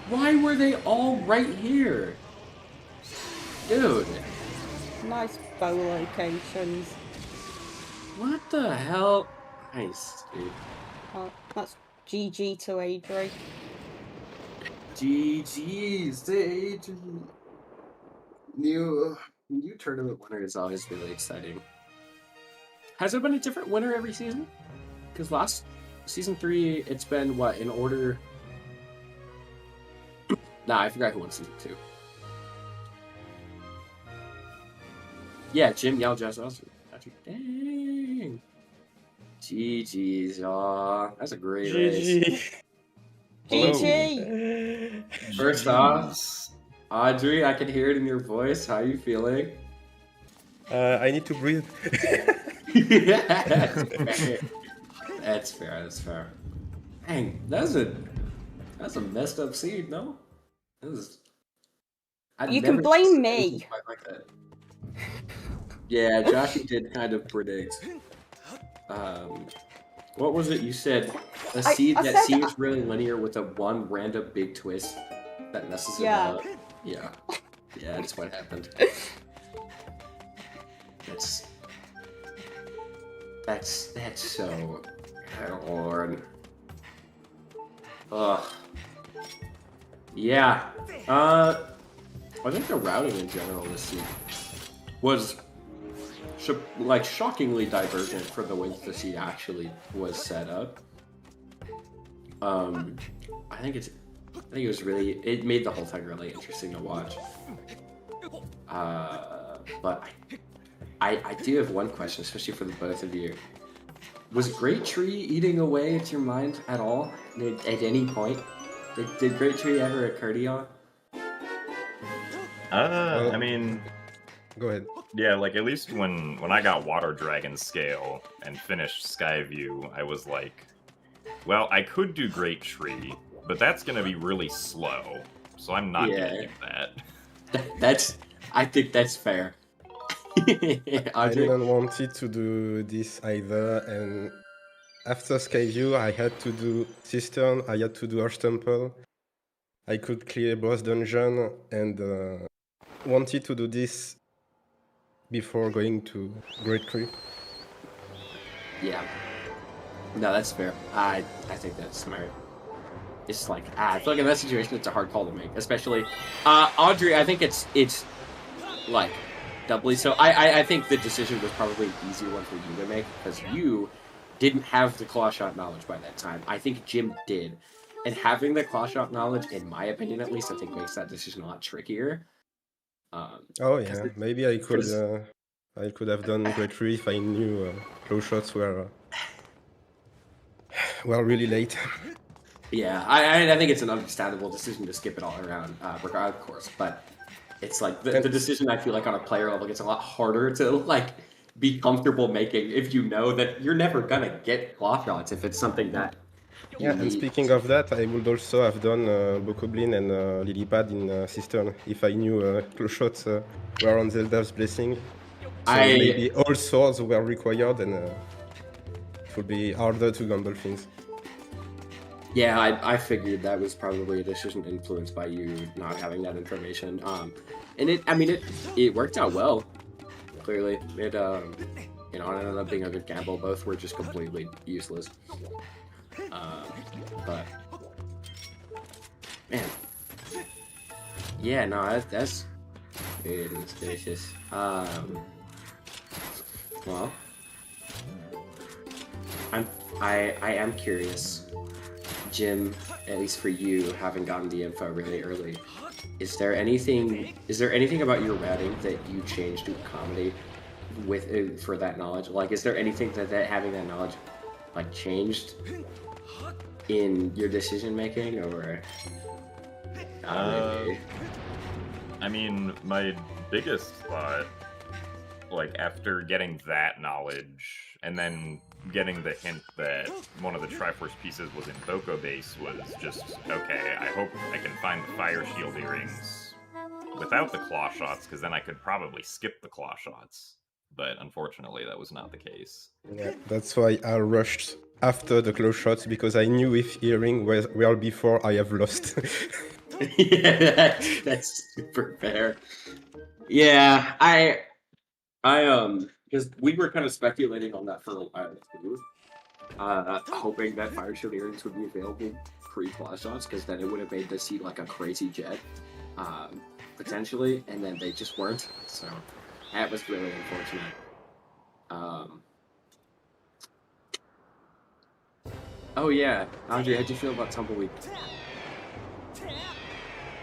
Why were they all right here? Dude, Nice bow locations. what the hell? Nice, dude. That's GG to Adri. GG's to Adri. New tournament winner is always really exciting. Has there been a different winner every season? Because last season 3, it's been what, in order? Nah, I forgot who won season 2. Yeah, Jim, Yell, Jazz, Austin. Dang. GG's, aw. That's a great race. GG! First off, Audrey, I can hear it in your voice. How are you feeling? I need to breathe. That's fair. That's fair. Dang, that's a messed up seed, no? You can blame me. Like that. Yeah, Joshy did kind of predict. What was it you said? A seed that seems really linear with a one random big twist that messes it up. Yeah. Yeah, that's what happened. That's so... Oh, Lord. Ugh. Yeah. I think the routing in general this seed was shockingly divergent for the way that the seed actually was set up. I think it was really, it made the whole thing really interesting to watch. But I do have one question, especially for the both of you. Was Great Tree eating away at your mind at all? At any point? Did Great Tree ever occur to y'all? I mean, go ahead. Yeah, like at least when I got Water Dragon Scale and finished Skyview, I was like, well, I could do Great Tree, but that's gonna be really slow, so I'm not gonna do that. I think that's fair. I didn't want to do this either, and after Skyview, I had to do Cistern, I had to do Arch Temple. I could clear boss dungeon, and wanted to do this before going to Great Tree. Yeah. No, that's fair. I think that's smart. It's like, I feel like in that situation, it's a hard call to make. Especially, Audrey, I think it's like, doubly so. I think the decision was probably an easier one for you to make, because you didn't have the Clawshot knowledge by that time. I think Jim did. And having the Clawshot knowledge, in my opinion at least, I think makes that decision a lot trickier. Oh yeah, maybe I could have done Great Tree if I knew Clawshots were really late. Yeah, I think it's an understandable decision to skip it all around, regardless, of course. But it's like the decision, I feel like on a player level gets a lot harder to like be comfortable making if you know that you're never gonna get Clawshots if it's something that. Yeah, and speaking of that, I would also have done Bokoblin and Lilypad in Cistern if I knew Clawshots were on Zelda's Blessing. So maybe all swords were required, and it would be harder to gamble things. Yeah, I figured that was probably a decision influenced by you not having that information. And it worked out well. Clearly, it ended up being a good gamble. Both were just completely useless. But man, yeah, no, that's good and delicious. Well, I am curious, Jim. At least for you, having gotten the info really early, is there anything about your routing that you changed to accommodate with for that knowledge? Like, is there anything that having that knowledge like changed in your decision making, or? I mean, my biggest thought, like after getting that knowledge and then getting the hint that one of the Triforce pieces was in Boko base, was just, okay, I hope I can find the Fire Shield earrings without the Clawshots, because then I could probably skip the Clawshots. But unfortunately, that was not the case. Yeah, that's why I rushed after the Clawshots, because I knew if earring were before, I have lost. Yeah, that's super fair. Yeah, because we were kind of speculating on that for a while too, hoping that fire shield earrings would be available pre-Clawshots, because then it would have made this seem like a crazy jet, potentially, and then they just weren't. So that was really unfortunate. Oh yeah, Andre, how'd you feel about Tumbleweed?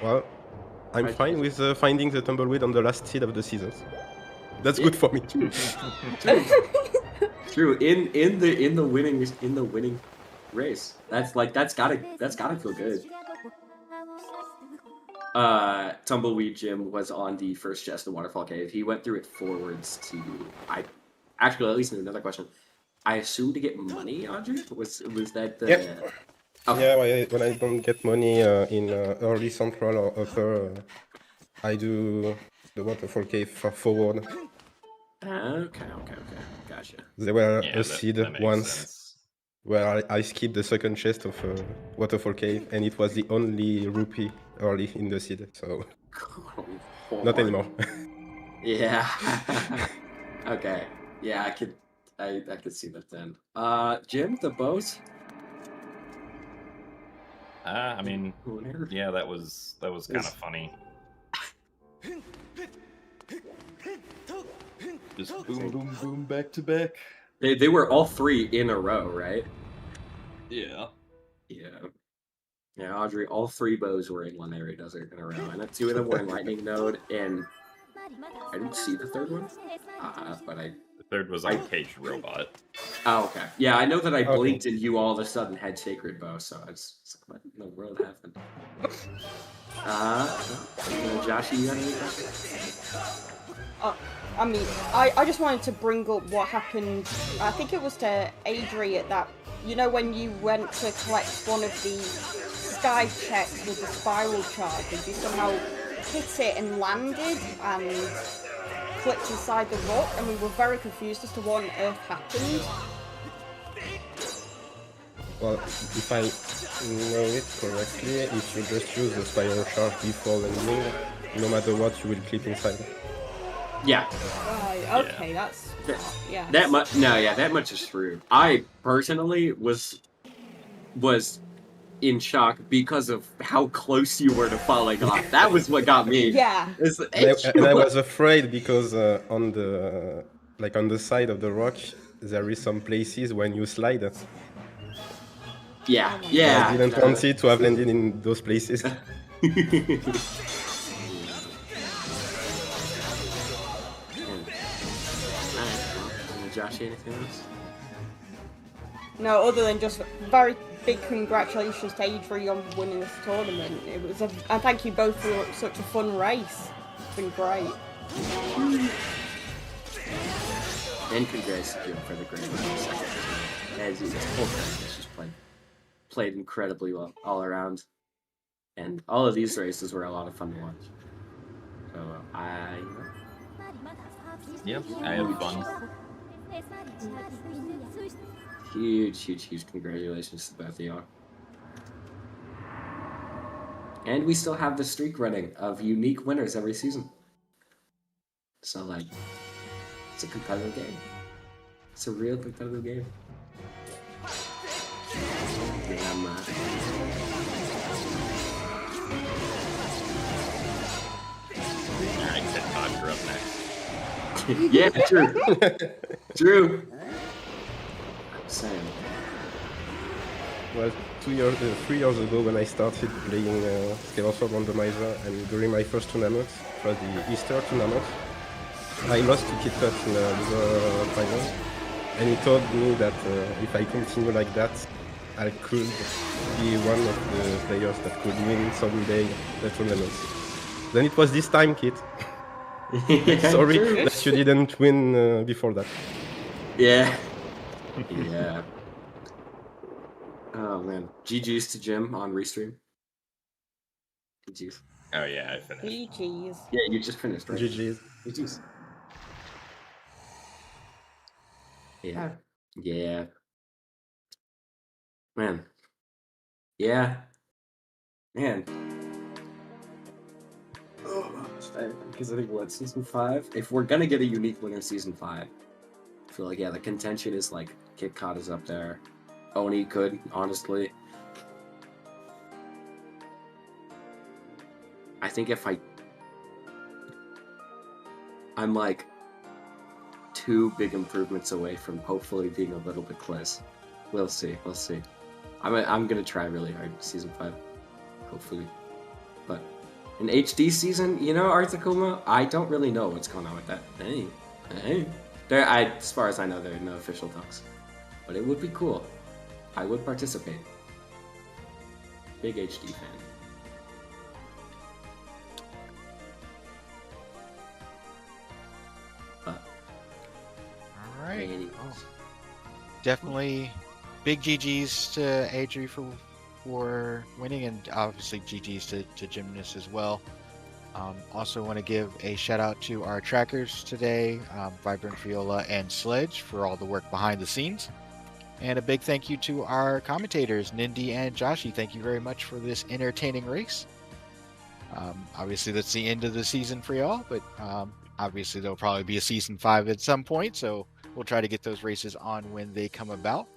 Well, I'm fine with finding the tumbleweed on the last seed of the season. That's good for me. True. In the winning race. That's gotta feel good. Tumbleweed Jim was on the first chest in Waterfall Cave. He went through it forwards to actually, at least another question. I assume to get money, Andre? Was that the Yep. Okay. Yeah, when I don't get money in early central or upper, I do the waterfall cave forward. Okay. Gotcha. There were Yeah, a that seed makes once sense. where I skipped the second chest of waterfall cave, and it was the only rupee early in the seed, so not anymore. Yeah. Okay. Yeah, I could see that then. Jim, the bows? I mean, yeah, that was kind of funny. Just boom, boom, boom, back to back. They were all three in a row, right? Yeah. Yeah, Audrey, all three bows were in one area desert in a row, and two of them were in lightning node, and I didn't see the third one, but The third was on Caged Robot. Oh, okay. Yeah, I know that I blinked and you all of a sudden had Sacred Bow, so I was like, what in the world happened? Joshy, you got any questions? I mean, I just wanted to bring up what happened. I think it was to Adri at that. You know, when you went to collect one of the sky checks with the spiral charge, and you somehow hit it and landed and clipped inside the rock, and we were very confused as to what on earth happened. Well, if I know it correctly, if you just use the spiral charge before landing, no matter what, you will clip inside. Yeah. Right, okay, that's... yeah. That much, no, yeah, that much is true. I personally was in shock because of how close you were to falling off. That was what got me. Yeah. And I was afraid because on the side of the rock, there is some places when you slide. Yeah. I didn't want it to have landed in those places. Josh, anything else? No, other than just very big congratulations to Adri on winning this tournament. It was and thank you both for such a fun race. It's been great. And congrats to Jim for the great second. As his whole practice just played incredibly well all around. And all of these races were a lot of fun to watch. So I had fun. Huge congratulations to both of y'all. And we still have the streak running of unique winners every season. So, like, it's a competitive game. It's a real competitive game. Alright, Ted Todd, you're up next. Yeah, true. I'm saying. Well, 3 years ago when I started playing Skyward Randomizer, and during my first tournament, it was the Easter tournament, I lost to Kit Kat in the final, and he told me that if I continue like that, I could be one of the players that could win someday the tournament. Then it was this time, Kit. Sorry that you didn't win before that. Yeah. Oh man, GG's to Jim on Restream. GG's. Oh yeah, I finished. GG's. Yeah, you just finished, right? GG's. Yeah. Man. Yeah. Man. Oh, Because I think what season 5. If we're gonna get a unique winner, season 5. I feel like the contention is like Kit Kat is up there. Oni could honestly. I think if I'm like 2 big improvements away from hopefully being a little bit close. We'll see. We'll see. I'm gonna try really hard season 5, hopefully. But an HD season, you know, Artakuma, I don't really know what's going on with that. Hey. As far as I know, there are no official talks, but it would be cool. I would participate. Big HD fan. All right. Anyways. Definitely big GGs to Adri for winning, and obviously GGs to Gymnast as well. Also want to give a shout out to our trackers today, Vibrant Viola and Sledge, for all the work behind the scenes. And a big thank you to our commentators, Nindy and Joshi. Thank you very much for this entertaining race. Obviously, that's the end of the season for y'all, but obviously there'll probably be a season 5 at some point, so we'll try to get those races on when they come about.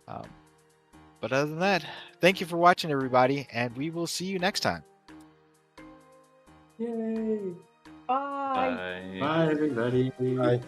But other than that, thank you for watching, everybody, and we will see you next time. Yay! Bye. Bye. Bye, everybody. Bye.